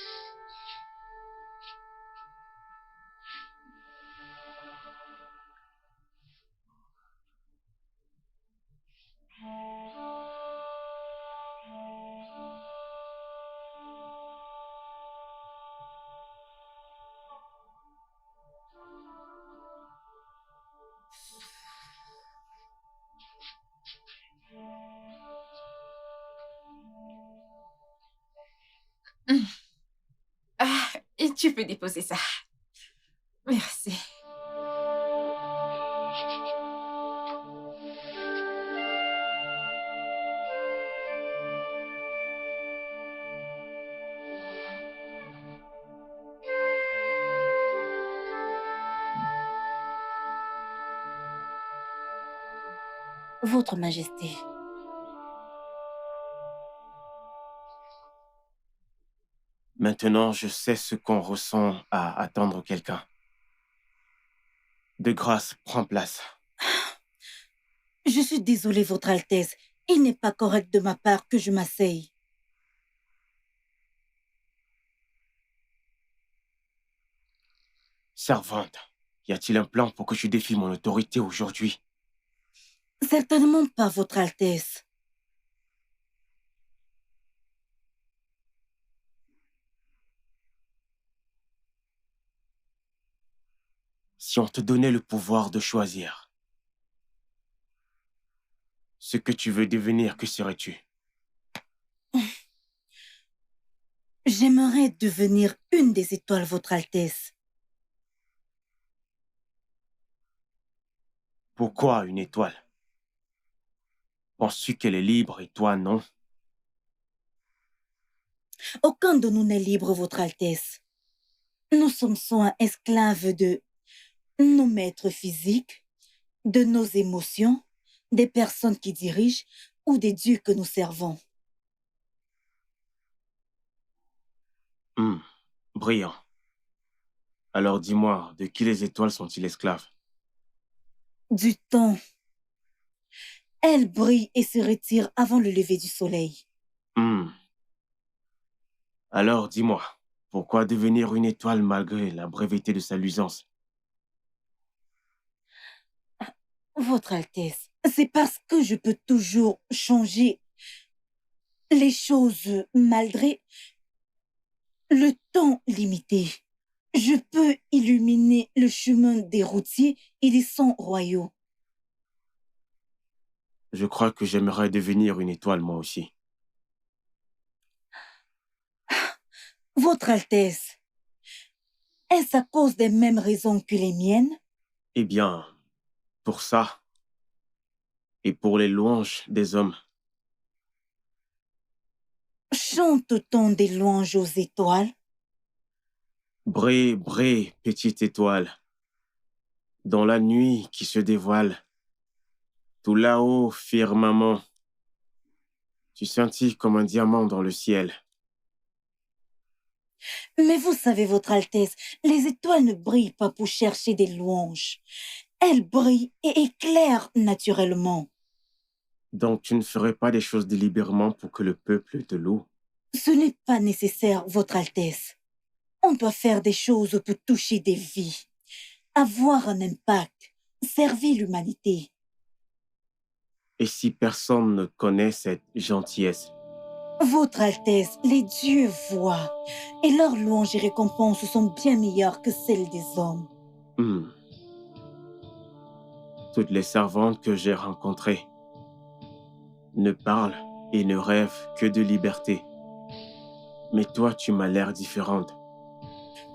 Ah, et tu peux déposer ça. Merci. Votre Majesté. Maintenant, je sais ce qu'on ressent à attendre quelqu'un. De grâce, prends place. Je suis désolée, Votre Altesse. Il n'est pas correct de ma part que je m'asseye. Servante, y a-t-il un plan pour que tu défies mon autorité aujourd'hui? Certainement pas, Votre Altesse. Si on te donnait le pouvoir de choisir ce que tu veux devenir, que serais-tu? J'aimerais devenir une des étoiles, Votre Altesse. Pourquoi une étoile? Penses-tu qu'elle est libre et toi non? Aucun de nous n'est libre, Votre Altesse. Nous sommes soit esclaves de nos maîtres physiques, de nos émotions, des personnes qui dirigent ou des dieux que nous servons. Brillant. Alors dis-moi, de qui les étoiles sont-ils esclaves? Du temps. Elles brillent et se retirent avant le lever du soleil. Alors dis-moi, pourquoi devenir une étoile malgré la brièveté de sa luisance? Votre Altesse, c'est parce que je peux toujours changer les choses malgré le temps limité. Je peux illuminer le chemin des routiers et des sangs royaux. Je crois que j'aimerais devenir une étoile moi aussi. Votre Altesse, est-ce à cause des mêmes raisons que les miennes? Eh bien, pour ça, et pour les louanges des hommes, Chante-t-on des louanges aux étoiles? brille, brille, petite étoile, dans la nuit qui se dévoile, tout là-haut, firmament, tu scintilles comme un diamant dans le ciel. Mais vous savez, Votre Altesse, les étoiles ne brillent pas pour chercher des louanges. Elles brillent et éclairent naturellement. Donc tu ne ferais pas des choses délibérément pour que le peuple te loue? Ce n'est pas nécessaire, Votre Altesse. On doit faire des choses pour toucher des vies, avoir un impact, servir l'humanité. Et si personne ne connaît cette gentillesse? Votre Altesse, les dieux voient, et leurs louanges et récompenses sont bien meilleures que celles des hommes. Toutes les servantes que j'ai rencontrées ne parlent et ne rêvent que de liberté. Mais toi, tu m'as l'air différente.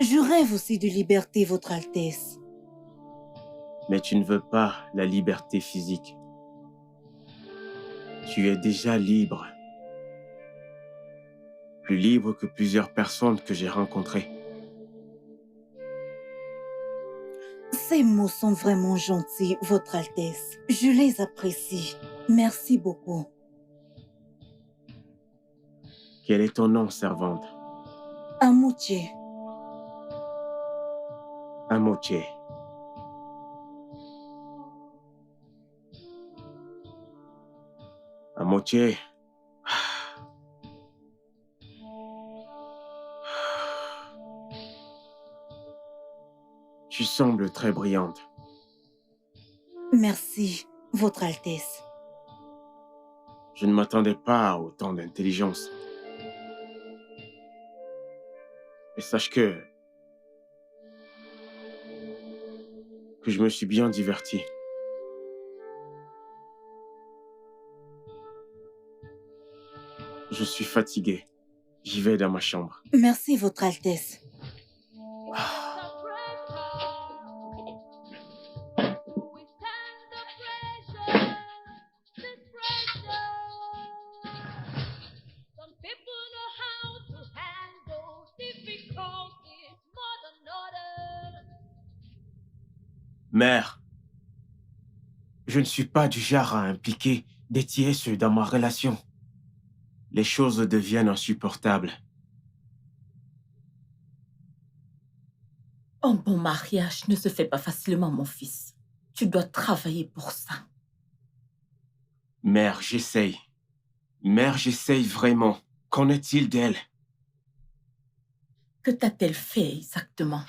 Je rêve aussi de liberté, Votre Altesse. Mais tu ne veux pas la liberté physique. Tu es déjà libre. Plus libre que plusieurs personnes que j'ai rencontrées. Ces mots sont vraiment gentils, Votre Altesse. Je les apprécie. Merci beaucoup. Quel est ton nom, servante? Amouche. Amoche. Amoche. sembles très brillante. Merci, Votre Altesse. Je ne m'attendais pas à autant d'intelligence. Et sache que je me suis bien diverti. Je suis fatigué. J'y vais dans ma chambre. Merci, Votre Altesse. Mère, je ne suis pas du genre à impliquer des tiers dans ma relation. Les choses deviennent insupportables. Un bon mariage ne se fait pas facilement, mon fils. Tu dois travailler pour ça. Mère, j'essaye. Mère, j'essaye vraiment. Qu'en est-il d'elle? Que t'a-t-elle fait exactement?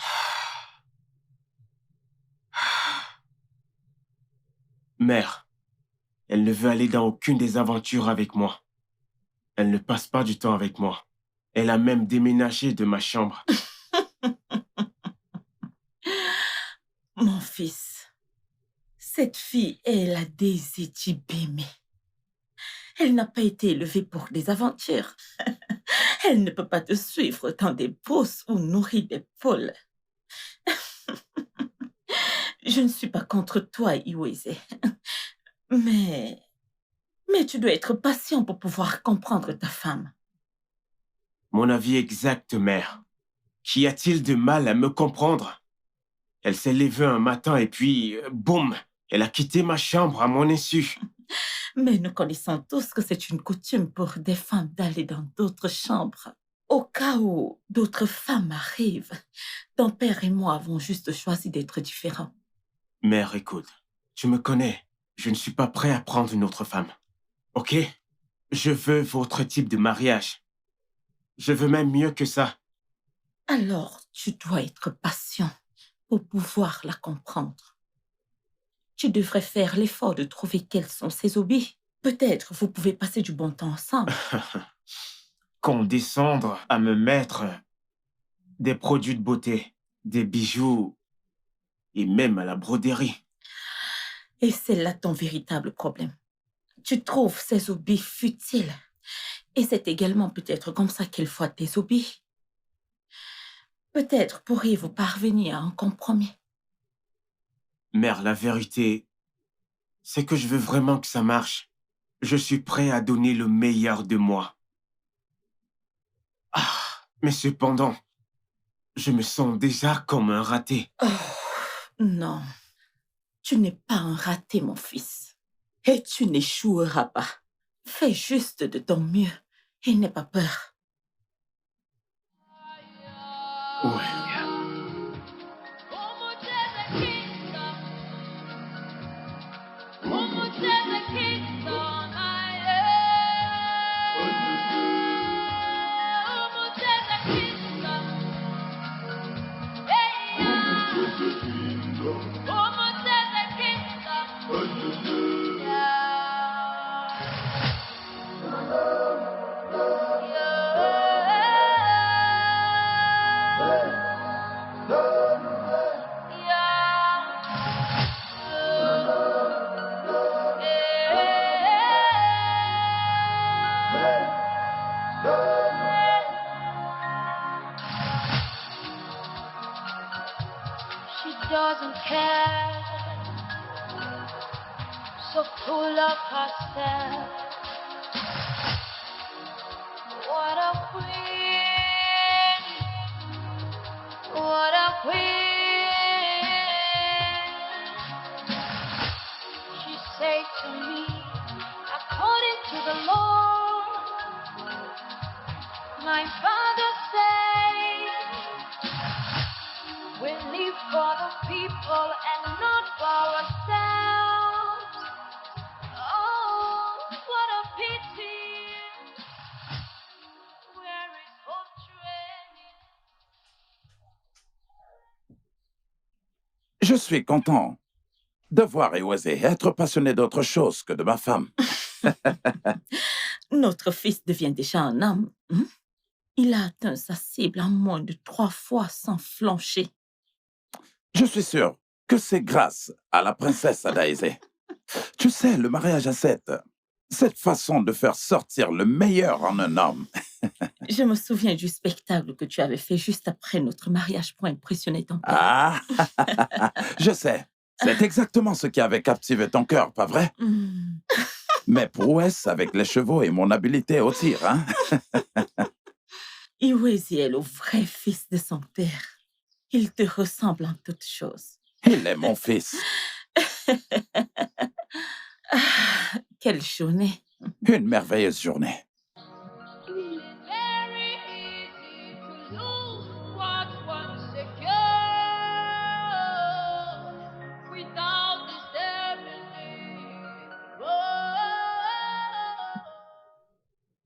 Mère, elle ne veut aller dans aucune des aventures avec moi. Elle ne passe pas du temps avec moi. Elle a même déménagé de ma chambre. Mon fils, cette fille, elle a des étibémés. Elle n'a pas été élevée pour des aventures. Elle ne peut pas te suivre dans des bosses ou nourrir des poules. Je ne suis pas contre toi, Iweze. Mais tu dois être patient pour pouvoir comprendre ta femme. Mon avis exact, mère. Qu'y a-t-il de mal à me comprendre? Elle s'est levée un matin et puis, boum, elle a quitté ma chambre à mon insu. Mais nous connaissons tous que c'est une coutume pour des femmes d'aller dans d'autres chambres. Au cas où d'autres femmes arrivent, ton père et moi avons juste choisi d'être différents. Mère, écoute, tu me connais. Je ne suis pas prêt à prendre une autre femme. Ok? Je veux votre type de mariage. Je veux même mieux que ça. Alors, tu dois être patient pour pouvoir la comprendre. Tu devrais faire l'effort de trouver quels sont ses hobbies. Peut-être vous pouvez passer du bon temps ensemble. Condescendre à me mettre des produits de beauté, des bijoux et même à la broderie. Et c'est là ton véritable problème. Tu trouves ses hobbies futiles. Et c'est également peut-être comme ça qu'elle voit tes hobbies. Peut-être pourriez-vous parvenir à un compromis. Mère, la vérité, c'est que je veux vraiment que ça marche. Je suis prêt à donner le meilleur de moi. Ah, mais cependant, je me sens déjà comme un raté. Oh, non. Tu n'es pas un raté, mon fils. Et tu n'échoueras pas. Fais juste de ton mieux et n'aie pas peur. Ouais. She doesn't care, so full of herself. What a queen, what a queen. She said to me, according to the law, my father said, we live for the people and not for ourselves. Oh, what a pity. Where is hope training? Je suis content de voir Iweze être passionné d'autre chose que de ma femme. Notre fils devient déjà un homme. Hein? Il a atteint sa cible en moins de 3 fois sans flancher. Je suis sûr que c'est grâce à la princesse Adaeze. Tu sais, le mariage à cette façon de faire sortir le meilleur en un homme. Je me souviens du spectacle que tu avais fait juste après notre mariage pour impressionner ton père. Ah, je sais. C'est exactement ce qui avait captivé ton cœur, pas vrai? Mes prouesses avec les chevaux et mon habileté au tir, hein? Iwezi est le vrai fils de son père. Il te ressemble en toutes choses. Il est mon fils. Quelle journée. Une merveilleuse journée.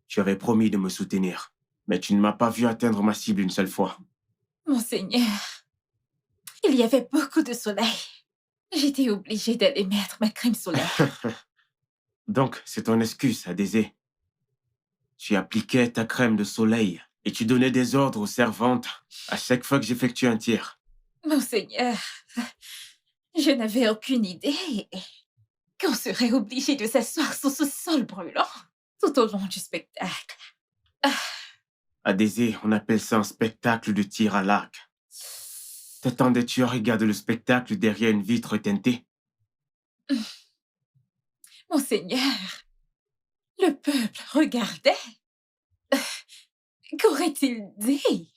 Tu avais promis de me soutenir, mais tu ne m'as pas vu atteindre ma cible une seule fois. Monseigneur, il y avait beaucoup de soleil. J'étais obligée d'aller mettre ma crème solaire. Donc, c'est ton excuse, Adésée. Tu appliquais ta crème de soleil et tu donnais des ordres aux servantes à chaque fois que j'effectuais un tir. Monseigneur, je n'avais aucune idée qu'on serait obligé de s'asseoir sur ce sol brûlant tout au long du spectacle. Adésée, on appelle ça un spectacle de tir à l'arc. T'attendais-tu à regarder le spectacle derrière une vitre teintée? Monseigneur, le peuple regardait. Qu'aurait-il dit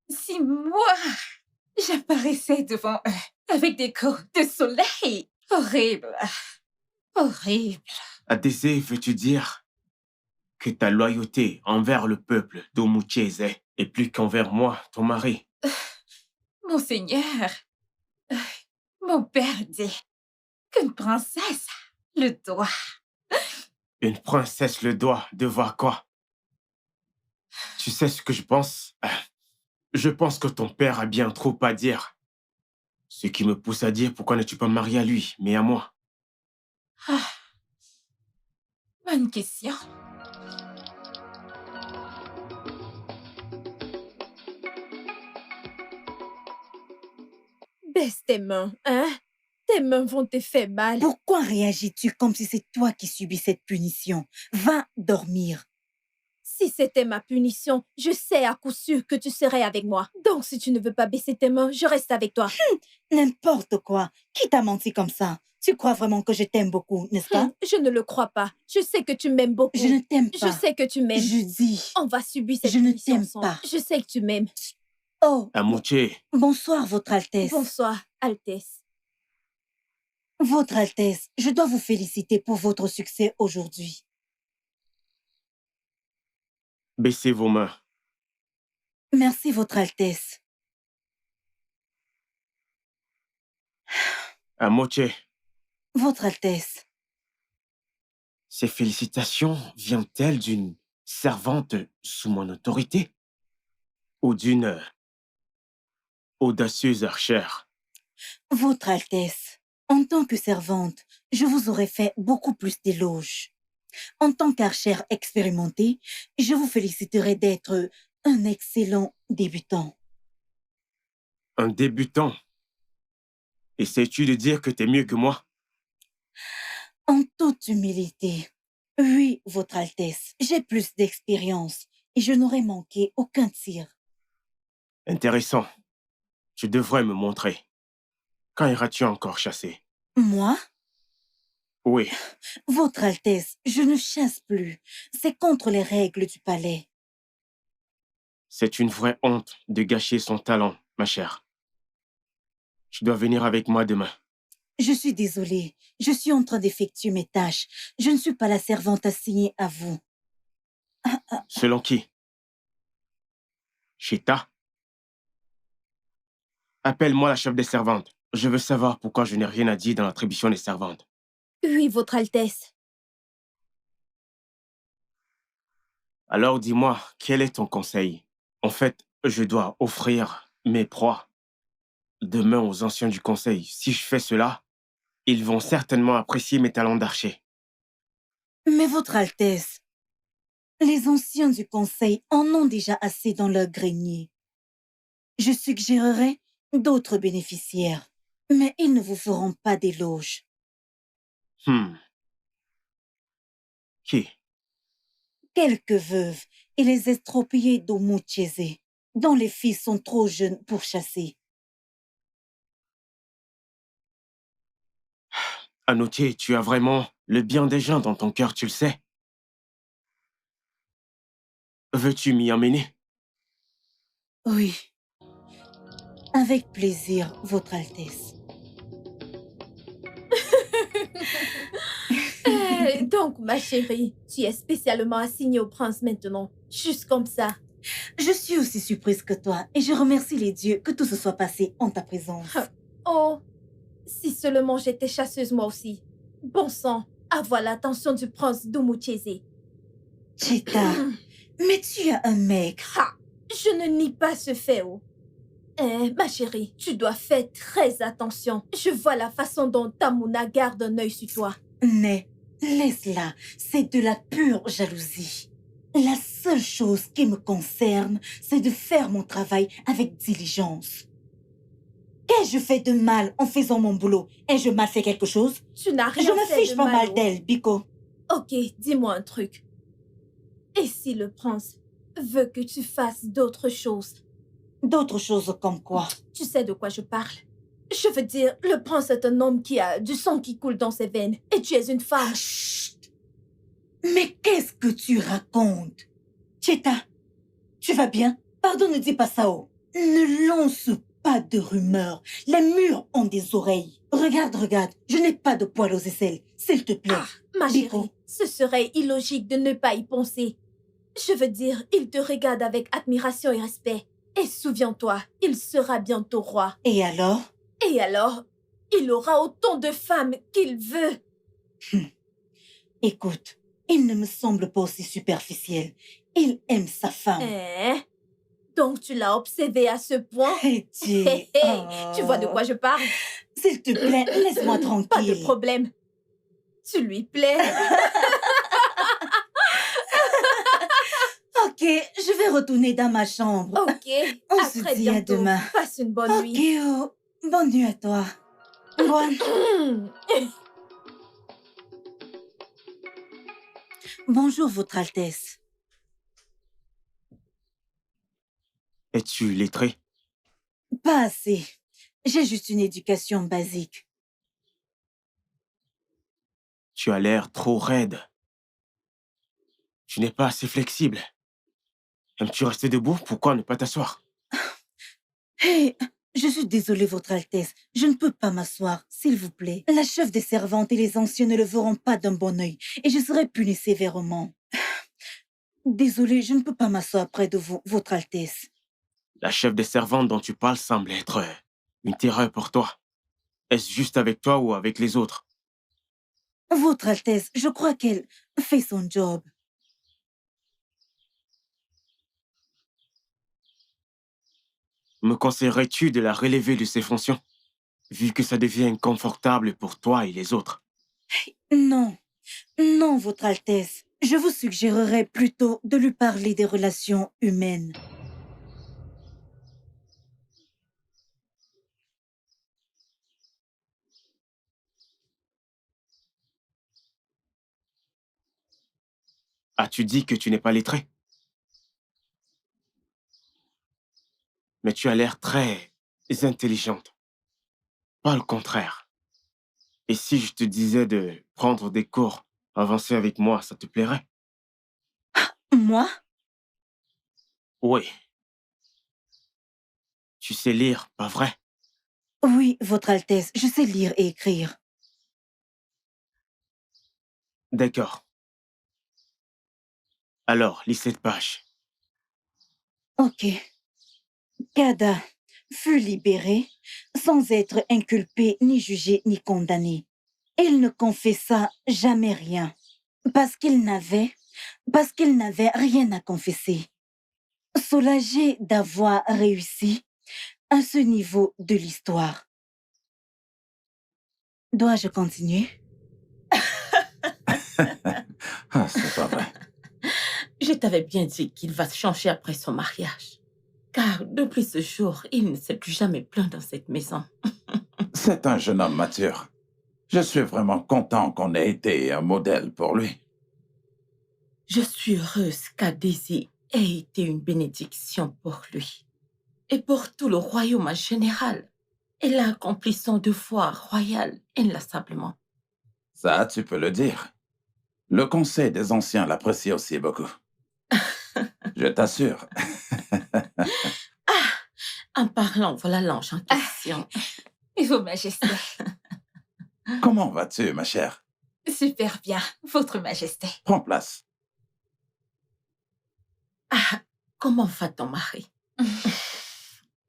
si moi, j'apparaissais devant eux avec des coups de soleil? Horrible. Horrible. Adésée, veux-tu dire que ta loyauté envers le peuple d'Omuchese est plus qu'envers moi, ton mari? Monseigneur, mon père dit qu'une princesse le doit. Une princesse le doit devoir quoi? Tu sais ce que je pense? Je pense que ton père a bien trop à dire. Ce qui me pousse à dire pourquoi n'es-tu pas marié à lui, mais à moi. Ah, bonne question. Baisse tes mains, hein? Tes mains vont te faire mal. Pourquoi réagis-tu comme si c'est toi qui subis cette punition? Va dormir. Si c'était ma punition, je sais à coup sûr que tu serais avec moi. Donc, si tu ne veux pas baisser tes mains, je reste avec toi. N'importe quoi. Qui t'a menti comme ça? Tu crois vraiment que je t'aime beaucoup, n'est-ce pas? Je ne le crois pas. Je sais que tu m'aimes beaucoup. Je ne t'aime pas. Je sais que tu m'aimes. Je dis. On va subir cette Je ne punition t'aime ensemble. pas. Je sais que tu m'aimes. Oh. Amouché. Bonsoir, Votre Altesse. Bonsoir, Altesse. Votre Altesse, je dois vous féliciter pour votre succès aujourd'hui. Baissez vos mains. Merci, Votre Altesse. Amouché. Votre Altesse. Ces félicitations viennent-elles d'une servante sous mon autorité? Ou d'une audacieuse archère? Votre Altesse, en tant que servante, je vous aurais fait beaucoup plus d'éloges. En tant qu'archère expérimentée, je vous féliciterai d'être un excellent débutant. Un débutant? Essaies-tu de dire que t'es mieux que moi? En toute humilité, oui, Votre Altesse, j'ai plus d'expérience et je n'aurais manqué aucun tir. Intéressant. Tu devrais me montrer. Quand iras-tu encore chasser? Moi? Oui. Votre Altesse, je ne chasse plus. C'est contre les règles du palais. C'est une vraie honte de gâcher son talent, ma chère. Tu dois venir avec moi demain. Je suis désolée. Je suis en train d'effectuer mes tâches. Je ne suis pas la servante assignée à vous. Selon qui? Chita? Appelle-moi la chef des servantes. Je veux savoir pourquoi je n'ai rien à dire dans l'attribution des servantes. Oui, Votre Altesse. Alors dis-moi, quel est ton conseil? En fait, je dois offrir mes proies demain aux anciens du conseil. Si je fais cela, ils vont certainement apprécier mes talents d'archer. Mais votre Altesse, les anciens du conseil en ont déjà assez dans leur grenier. Je suggérerais d'autres bénéficiaires, mais ils ne vous feront pas d'éloges. Qui? Quelques veuves et les estropiés d'Omuchese, dont les filles sont trop jeunes pour chasser. Anoutier, tu as vraiment le bien des gens dans ton cœur, tu le sais. Veux-tu m'y emmener? Oui. Avec plaisir, Votre Altesse. Donc, ma chérie, tu es spécialement assignée au prince maintenant, juste comme ça. Je suis aussi surprise que toi et je remercie les dieux que tout se soit passé en ta présence. Oh, si seulement j'étais chasseuse moi aussi. Bon sang, avoir l'attention du prince d'Omuchese. Cheta, mais tu as un mec. Je ne nie pas ce fait, oh. Ma chérie, tu dois faire très attention. Je vois la façon dont Tamuna garde un œil sur toi. Mais laisse-la, c'est de la pure jalousie. La seule chose qui me concerne, c'est de faire mon travail avec diligence. Qu'ai-je fait de mal en faisant mon boulot? Ai-je mal fait quelque chose? Tu n'as rien Je me fait fiche de pas mal oh. d'elle, Biko. Ok, dis-moi un truc. Et si le prince veut que tu fasses d'autres choses? D'autres choses comme quoi? Tu sais de quoi je parle. Je veux dire, le prince est un homme qui a du sang qui coule dans ses veines. Et tu es une femme. Chut! Mais qu'est-ce que tu racontes? Cheta, tu vas bien? Pardon, ne dis pas ça, oh. Ne lance pas de rumeurs. Les murs ont des oreilles. Regarde, je n'ai pas de poils aux aisselles. S'il te plaît. Ma Biko. chérie, ce serait illogique de ne pas y penser. Je veux dire, il te regarde avec admiration et respect. Et souviens-toi, il sera bientôt roi. Et alors? Et alors, il aura autant de femmes qu'il veut. Écoute, il ne me semble pas aussi superficiel. Il aime sa femme. Donc tu l'as observé à ce point? Tu vois de quoi je parle? S'il te plaît, laisse-moi tranquille. Pas de problème. Tu lui plais. Ok, je vais retourner dans ma chambre. Ok, On à se très dit bientôt. à demain. Passe une bonne nuit. Ok, oh, bonne nuit à toi. Bonne. Bonjour, Votre Altesse. Es-tu lettré? Pas assez. J'ai juste une éducation basique. Tu as l'air trop raide. Tu n'es pas assez flexible. Aimes-tu rester debout? Pourquoi ne pas t'asseoir? Hé, je suis désolée, Votre Altesse. Je ne peux pas m'asseoir, s'il vous plaît. La chef des servantes et les anciens ne le verront pas d'un bon œil et je serai punie sévèrement. Désolée, je ne peux pas m'asseoir près de vous, Votre Altesse. La chef des servantes dont tu parles semble être une terreur pour toi. Est-ce juste avec toi ou avec les autres? Votre Altesse, je crois qu'elle fait son job. Me conseillerais-tu de la relever de ses fonctions, vu que ça devient inconfortable pour toi et les autres? Non, non, Votre Altesse. Je vous suggérerais plutôt de lui parler des relations humaines. As-tu dit que tu n'es pas lettré? Mais tu as l'air très intelligente. Pas le contraire. Et si je te disais de prendre des cours avancés avec moi, ça te plairait? Moi? Oui. Tu sais lire, pas vrai? Oui, Votre Altesse, je sais lire et écrire. D'accord. Alors, lis cette page. Ok. Kada fut libéré sans être inculpé, ni jugé, ni condamné. Il ne confessa jamais rien parce qu'il n'avait rien à confesser. Soulagé d'avoir réussi, à ce niveau de l'histoire. Dois-je continuer? Ah, c'est pas vrai. Je t'avais bien dit qu'il va changer après son mariage. Car depuis ce jour, il ne s'est plus jamais plaint dans cette maison. C'est un jeune homme mature. Je suis vraiment content qu'on ait été un modèle pour lui. Je suis heureuse qu'Adaisy ait été une bénédiction pour lui. Et pour tout le royaume en général. Elle a accompli son devoir royal inlassablement. Ça, tu peux le dire. Le conseil des anciens l'apprécie aussi beaucoup. Je t'assure. En parlant, voilà l'ange en question. Vos Majestés. Comment vas-tu, ma chère? Super bien, Votre Majesté. Prends place. Comment va ton mari?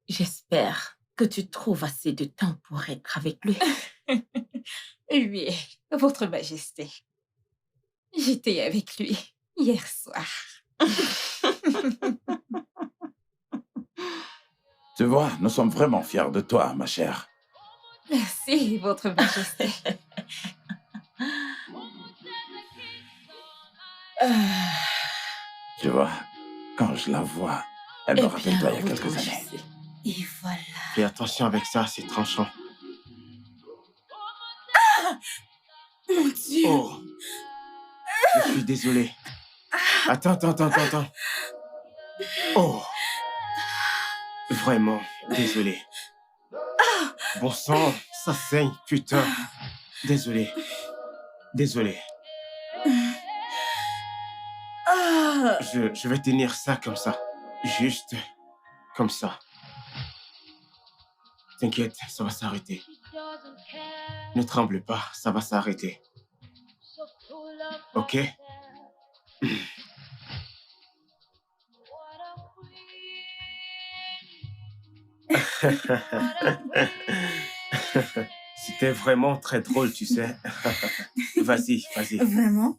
J'espère que tu trouves assez de temps pour être avec lui. Oui, Votre Majesté. J'étais avec lui hier soir. Tu vois, nous sommes vraiment fiers de toi, ma chère. Merci, Votre Majesté. Tu vois, quand je la vois, elle me rappelle toi il y a quelques années. Et voilà. Fais attention avec ça, c'est tranchant. Mon Dieu! Oh, je suis désolé. Attends. Oh, vraiment désolé. Bon sang, ça saigne, putain. Désolé. Je vais tenir ça comme ça. Juste comme ça. T'inquiète, ça va s'arrêter. Ne tremble pas, ça va s'arrêter. Ok? C'était vraiment très drôle, tu sais. Vas-y. Vraiment?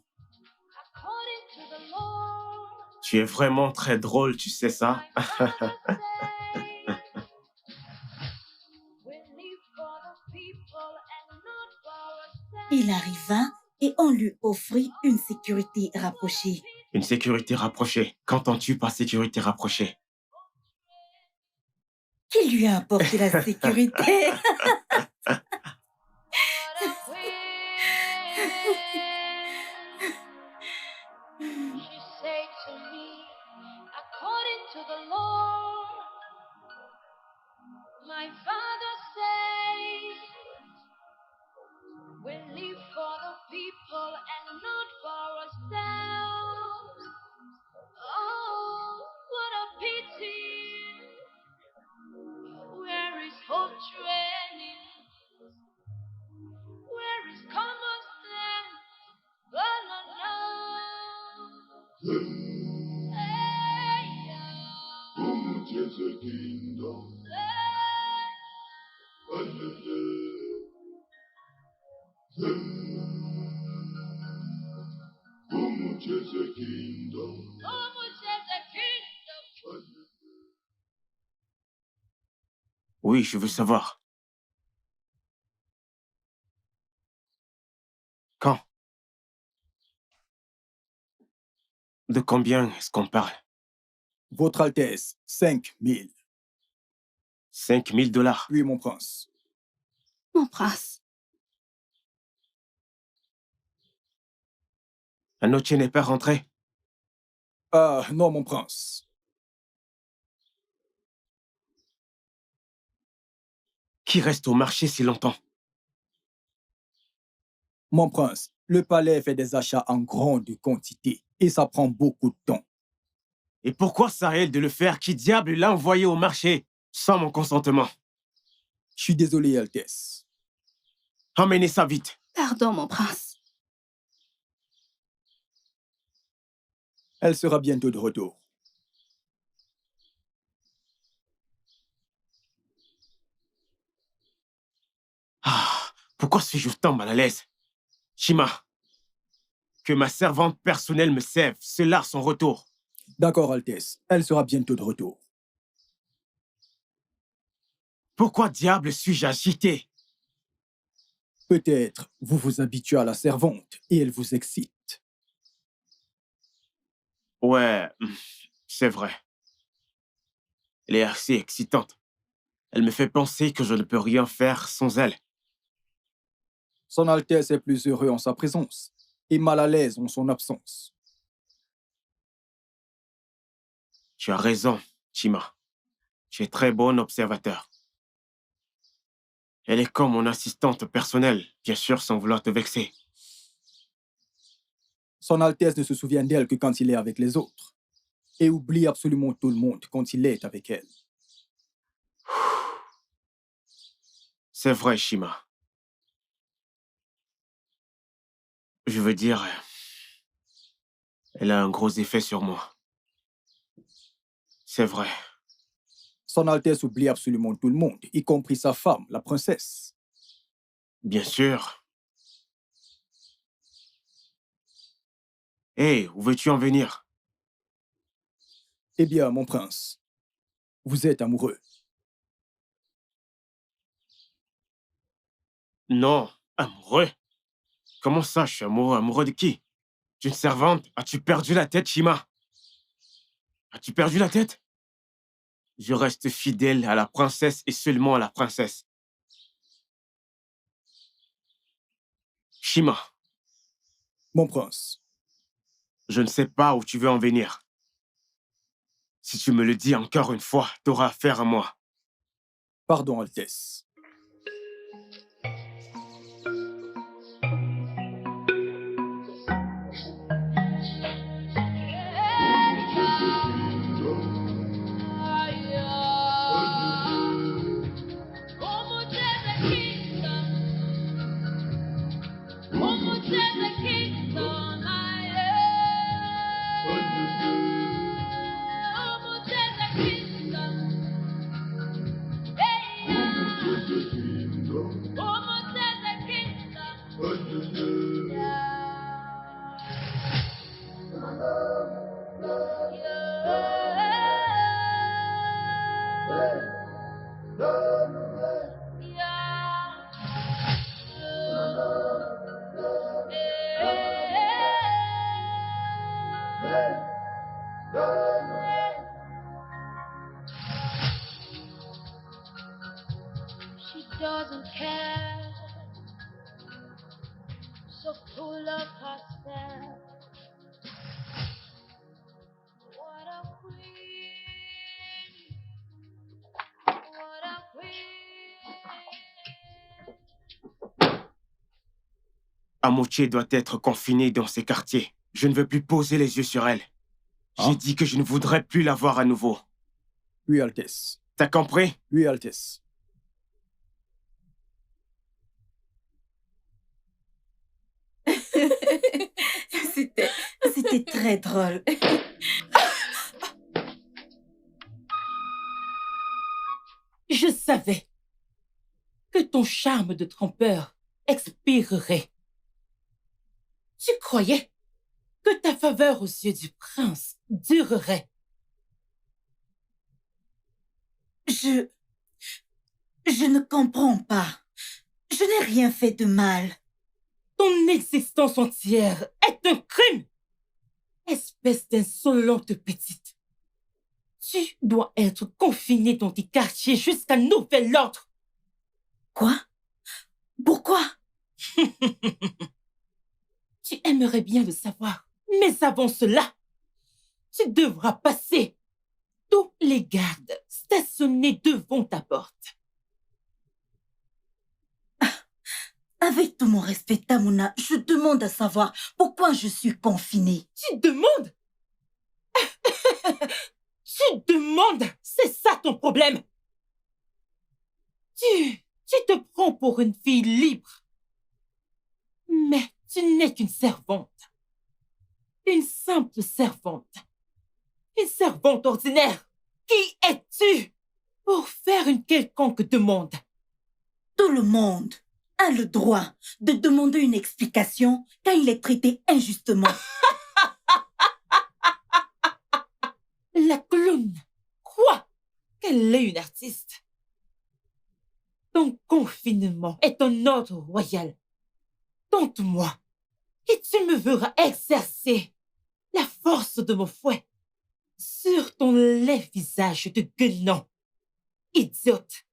Tu es vraiment très drôle, tu sais ça? Il arriva et on lui offrit une sécurité rapprochée. Une sécurité rapprochée. Qu'entends-tu par sécurité rapprochée? Qui lui a apporté la sécurité? Oui, je veux savoir. Quand? De combien est-ce qu'on parle? Votre Altesse, 5 000. 5 000 $? Oui, mon prince. Mon prince. Anoche n'est pas rentré? Ah, non, mon prince. Qui reste au marché si longtemps? Mon prince, le palais fait des achats en grande quantité et ça prend beaucoup de temps. Et pourquoi c'est à elle de le faire? Qui diable l'a envoyé au marché sans mon consentement? Je suis désolé, Altesse. Emmenez ça vite. Pardon, mon prince. Elle sera bientôt de retour. Ah, pourquoi suis-je autant mal à l'aise? Shima, que ma servante personnelle me serve, c'est là son retour. D'accord, Altesse. Elle sera bientôt de retour. Pourquoi diable suis-je agité? Peut-être vous vous habituez à la servante et elle vous excite. Ouais, c'est vrai. Elle est assez excitante. Elle me fait penser que je ne peux rien faire sans elle. Son Altesse est plus heureux en sa présence et mal à l'aise en son absence. Tu as raison, Chima. Tu es très bon observateur. Elle est comme mon assistante personnelle, bien sûr sans vouloir te vexer. Son Altesse ne se souvient d'elle que quand il est avec les autres et oublie absolument tout le monde quand il est avec elle. C'est vrai, Chima. Je veux dire, elle a un gros effet sur moi. C'est vrai. Son Altesse oublie absolument tout le monde, y compris sa femme, la princesse. Bien sûr. Hé, où veux-tu en venir? Eh bien, mon prince, vous êtes amoureux. Non, amoureux? Comment ça, je suis amoureux? Amoureux de qui? D'une servante? As-tu perdu la tête, Chima? As-tu perdu la tête? Je reste fidèle à la princesse et seulement à la princesse. Chima. Mon prince. Je ne sais pas où tu veux en venir. Si tu me le dis encore une fois, tu auras affaire à moi. Pardon, Altesse. She doesn't care, so full of herself. What a queen, what a queen. Amouché doit être confinée dans ses quartiers. Je ne veux plus poser les yeux sur elle. J'ai dit que je ne voudrais plus la voir à nouveau. Oui, Altesse. T'as compris? Oui, Altesse. C'était très drôle. Je savais que ton charme de trompeur expirerait. Tu croyais que ta faveur aux yeux du prince durerait. Je ne comprends pas. Je n'ai rien fait de mal. Ton existence entière est un crime. Espèce d'insolente petite. Tu dois être confinée dans tes quartiers jusqu'à nouvel ordre. Quoi? Pourquoi? Tu aimerais bien le savoir, mais avant cela, tu devras passer tous les gardes stationnés devant ta porte. Avec tout mon respect, Tamuna, je demande à savoir pourquoi je suis confinée. Tu demandes? Tu demandes? C'est ça ton problème. Tu te prends pour une fille libre. Mais tu n'es qu'une servante. Une simple servante. Une servante ordinaire. Qui es-tu pour faire une quelconque demande? Tout le monde a le droit de demander une explication quand il est traité injustement. La clown croit qu'elle est une artiste. Ton confinement est un ordre royal. Tente-moi, et tu me verras exercer la force de mon fouet sur ton laid visage de guenant. Idiote.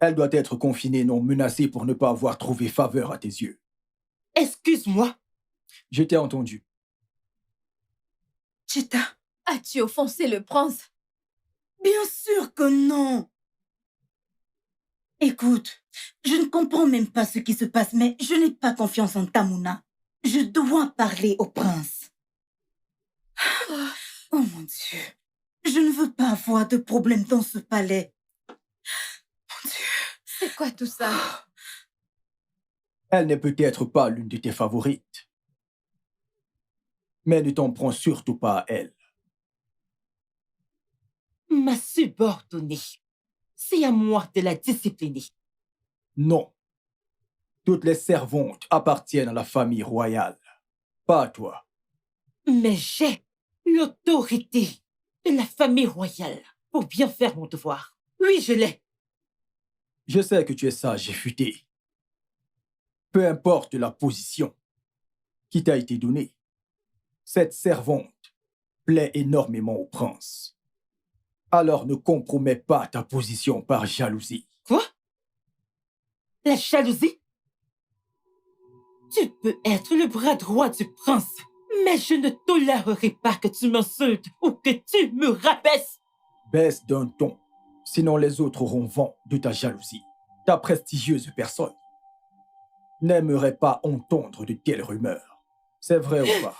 Elle doit être confinée, non menacée pour ne pas avoir trouvé faveur à tes yeux. Excuse-moi. Je t'ai entendu. Cheta, As-tu offensé le prince? bien sûr que non. Écoute, je ne comprends même pas ce qui se passe, mais je n'ai pas confiance en Tamuna. Je dois parler au prince. Oh mon Dieu, je ne veux pas avoir de problème dans ce palais. Mon Dieu. C'est quoi tout ça? Elle n'est peut-être pas l'une de tes favorites. Mais ne t'en prends surtout pas à elle. Ma subordonnée. C'est à moi de la discipliner. Non. Toutes les servantes appartiennent à la famille royale. Pas à toi. Mais j'ai l'autorité de la famille royale pour bien faire mon devoir. Oui, je l'ai. Je sais que tu es sage et futé. Peu importe la position qui t'a été donnée, cette servante plaît énormément au prince. Alors ne compromets pas ta position par jalousie. Quoi? La jalousie? Tu peux être le bras droit du prince, mais je ne tolérerai pas que tu m'insultes ou que tu me rabaisses. Baisse d'un ton, sinon les autres auront vent de ta jalousie. Ta prestigieuse personne n'aimerait pas entendre de telles rumeurs. C'est vrai ou pas?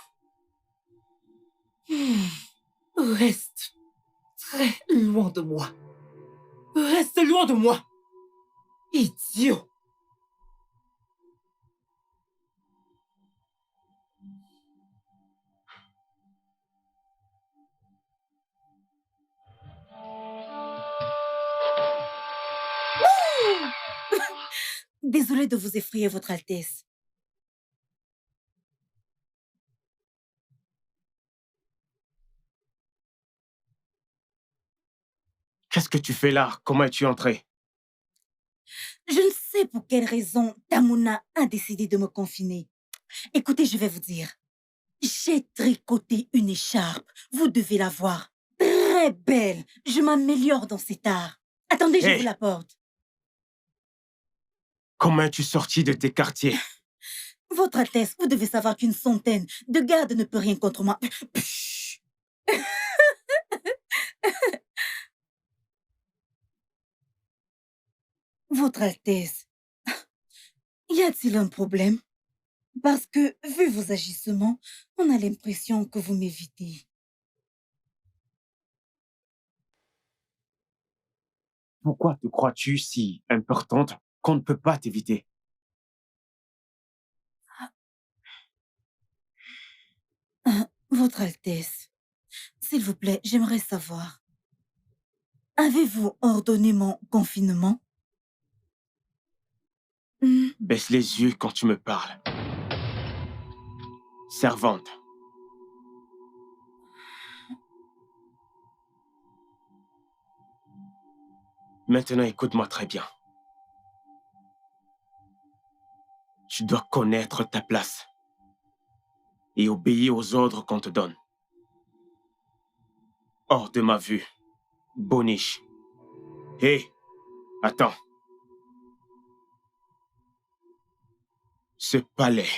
Reste très loin de moi. Reste loin de moi. Idiot. Désolée de vous effrayer, Votre Altesse. Qu'est-ce que tu fais là? Comment es-tu entré? Je ne sais pour quelle raison Tamuna a décidé de me confiner. Écoutez, je vais vous dire. J'ai tricoté une écharpe. Vous devez la voir. Très belle. Je m'améliore dans cet art. Attendez, je Hey! vous l'apporte. Comment es-tu sorti de tes quartiers? Votre Altesse, vous devez savoir qu'une centaine de gardes ne peut rien contre moi. Votre Altesse, y a-t-il un problème? Parce que, vu vos agissements, on a l'impression que vous m'évitez. Pourquoi te crois-tu si importante qu'on ne peut pas t'éviter? Votre Altesse, s'il vous plaît, j'aimerais savoir. Avez-vous ordonné mon confinement? Baisse les yeux quand tu me parles. Servante. Maintenant, écoute-moi très bien. Tu dois connaître ta place et obéir aux ordres qu'on te donne. Hors de ma vue, Boniche. Hé, attends. Ce palais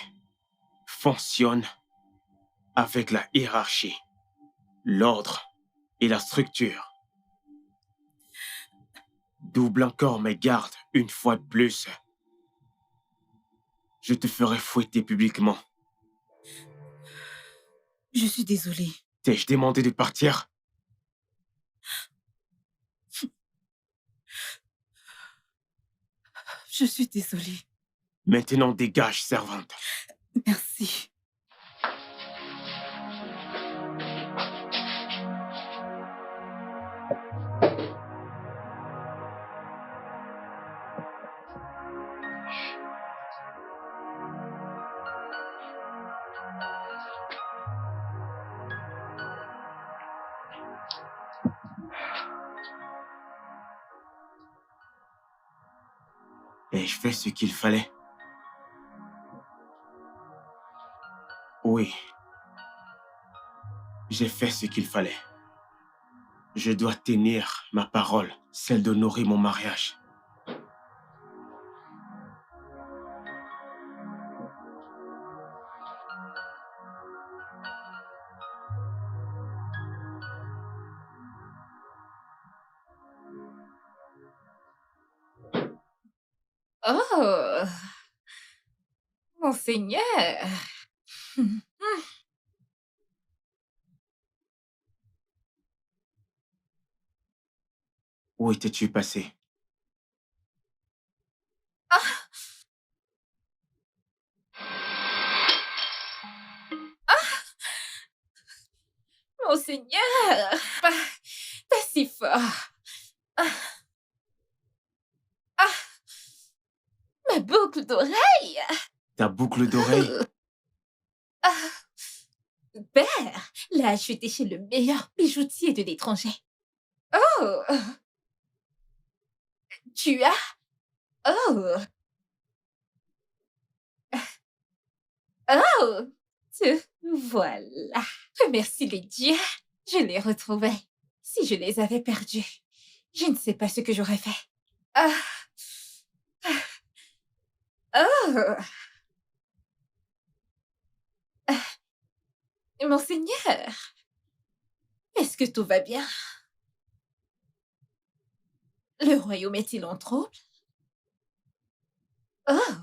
fonctionne avec la hiérarchie, l'ordre et la structure. Double encore mes gardes une fois de plus. Je te ferai fouetter publiquement. Je suis désolée. T'ai-je demandé de partir? Je suis désolée. Maintenant, dégage, servante. Merci. Ai-je fait ce qu'il fallait? Oui. J'ai fait ce qu'il fallait. Je dois tenir ma parole, celle d'honorer mon mariage. Oh, monseigneur. Où étais-tu passé? Monseigneur, pas si fort. Ah, ah, ma boucle d'oreille. Ta boucle d'oreille? Ah, père, là, je suis chez le meilleur bijoutier de l'étranger. Oh, tu as... Oh, oh, te voilà. Remercie les dieux, je les retrouvais. Si je les avais perdus, je ne sais pas ce que j'aurais fait. Ah, oh, monseigneur, est-ce que tout va bien? Le royaume est-il en trouble? Oh,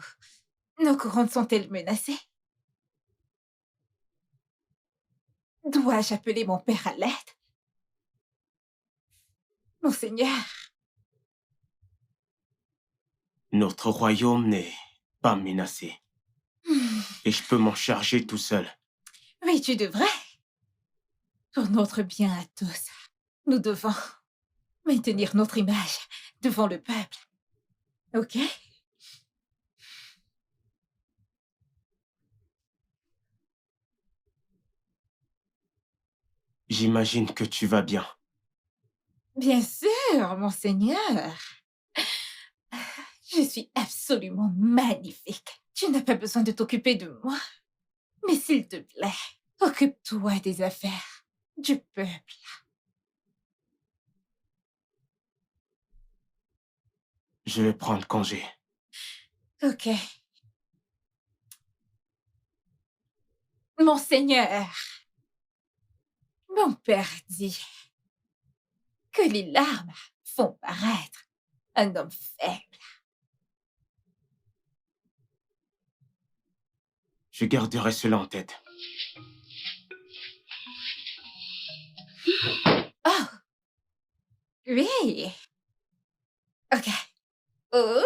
nos couronnes sont-elles menacées? Dois-je appeler mon père à l'aide? Monseigneur. Notre royaume n'est pas menacé. Et je peux m'en charger tout seul. Oui, tu devrais. Pour notre bien à tous, nous devons maintenir notre image devant le peuple. Ok? J'imagine que tu vas bien. Bien sûr, monseigneur. Je suis absolument magnifique. Tu n'as pas besoin de t'occuper de moi. Mais s'il te plaît, occupe-toi des affaires du peuple. Je vais prendre congé. Ok. Monseigneur, mon père dit que les larmes font paraître un homme faible. Je garderai cela en tête. Oh, oui. Ok. Oh.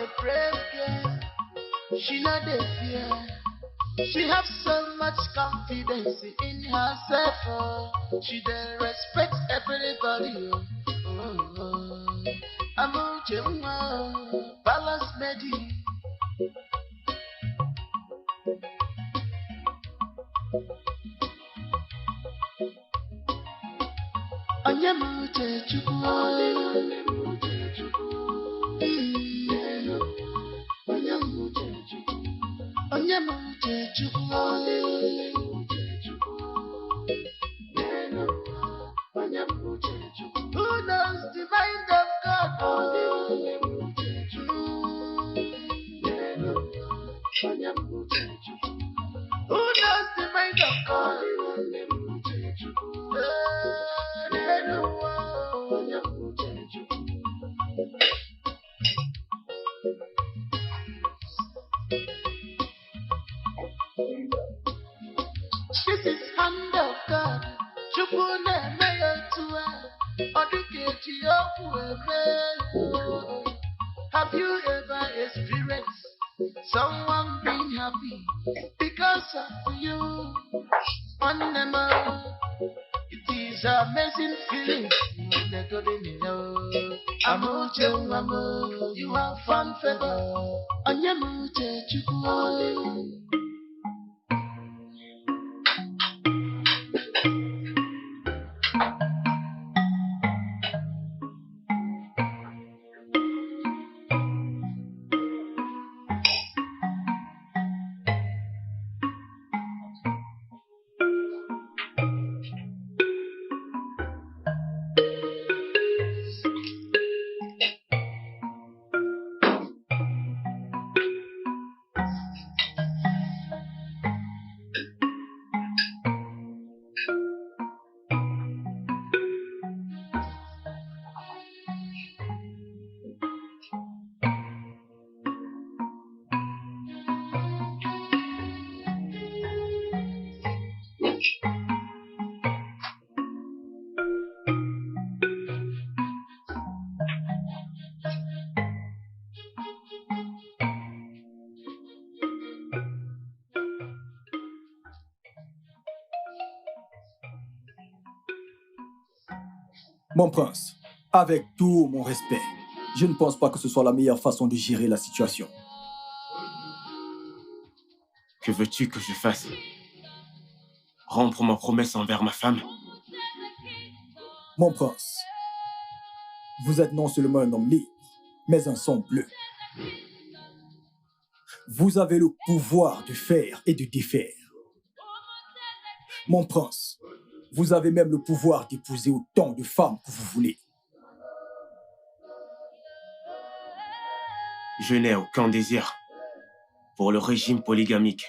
a brave girl. She not a fear. She have so much confidence in herself. She then respects everybody. I'm a balance medi. Onyemuche Chukwu. Onyemuche Chukwu. Who knows the mind of God? Who knows the mind of God? This is hand of God. Chukune meyotua. Odukeji okueme. Have you ever experienced someone being happy because of you? One number. It is amazing feeling. Amuche Umamu, you have fun feather. Onyemuche Chukwu. Mon prince, avec tout mon respect, je ne pense pas que ce soit la meilleure façon de gérer la situation. Que veux-tu que je fasse? Rompre ma promesse envers ma femme? Mon prince, vous êtes non seulement un homme libre, mais un sang bleu. Vous avez le pouvoir de faire et de défaire. Mon prince, vous avez même le pouvoir d'épouser autant de femmes que vous voulez. Je n'ai aucun désir pour le régime polygamique.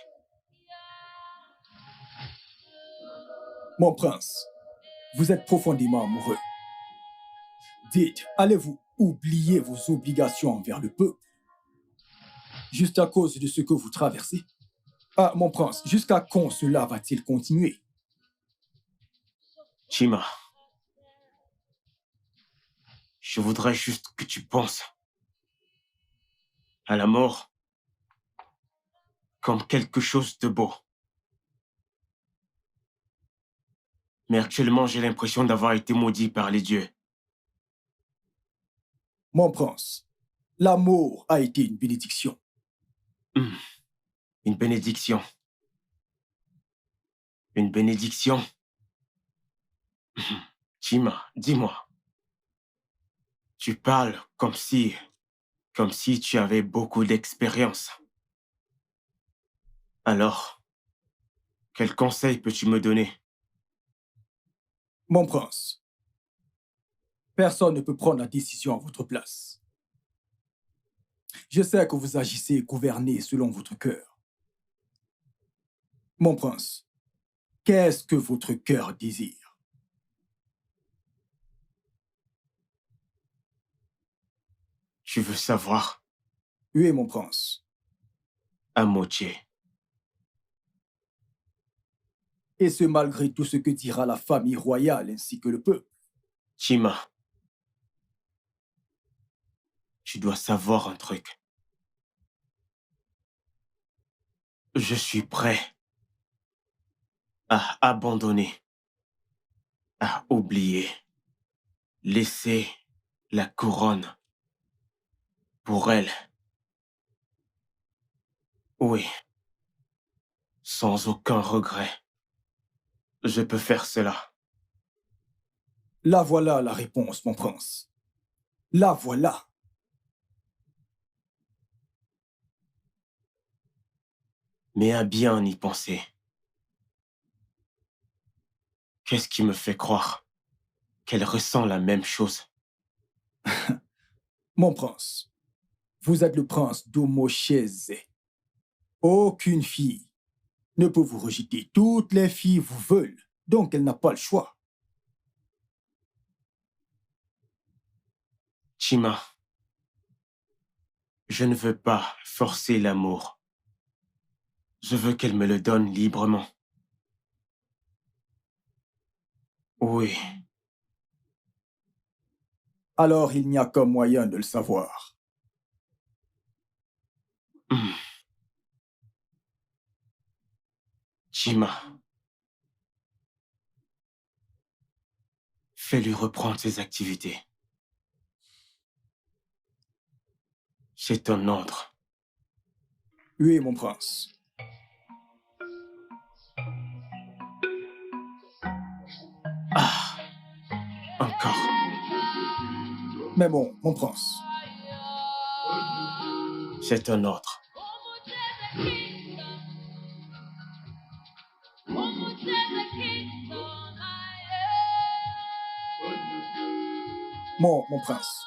Mon prince, vous êtes profondément amoureux. Dites, allez-vous oublier vos obligations envers le peuple? Juste à cause de ce que vous traversez? Ah, mon prince, jusqu'à quand cela va-t-il continuer? Chima, je voudrais juste que tu penses à la mort comme quelque chose de beau. Mais actuellement, j'ai l'impression d'avoir été maudit par les dieux. Mon prince, l'amour a été une bénédiction. Une bénédiction. Une bénédiction. Chima, dis-moi. Tu parles comme si tu avais beaucoup d'expérience. Alors, quel conseil peux-tu me donner? Mon prince, personne ne peut prendre la décision à votre place. Je sais que vous agissez et gouvernez selon votre cœur. Mon prince, qu'est-ce que votre cœur désire? Tu veux savoir? Oui, mon prince. À moitié. Et ce malgré tout ce que dira la famille royale ainsi que le peuple. Chima, tu dois savoir un truc. Je suis prêt à abandonner, à oublier, laisser la couronne pour elle. Oui, sans aucun regret. Je peux faire cela. La voilà la réponse, mon prince. La voilà. Mais à bien y penser, qu'est-ce qui me fait croire qu'elle ressent la même chose? Mon prince, vous êtes le prince d'Omochese. Aucune fille ne peut vous rejeter. Toutes les filles vous veulent, donc elle n'a pas le choix. Chima, je ne veux pas forcer l'amour. Je veux qu'elle me le donne librement. Oui. Alors il n'y a qu'un moyen de le savoir. Chima, fais-lui reprendre ses activités. C'est un ordre. Oui, mon prince. Ah, encore. Mais bon, mon prince. C'est un ordre. Mon prince.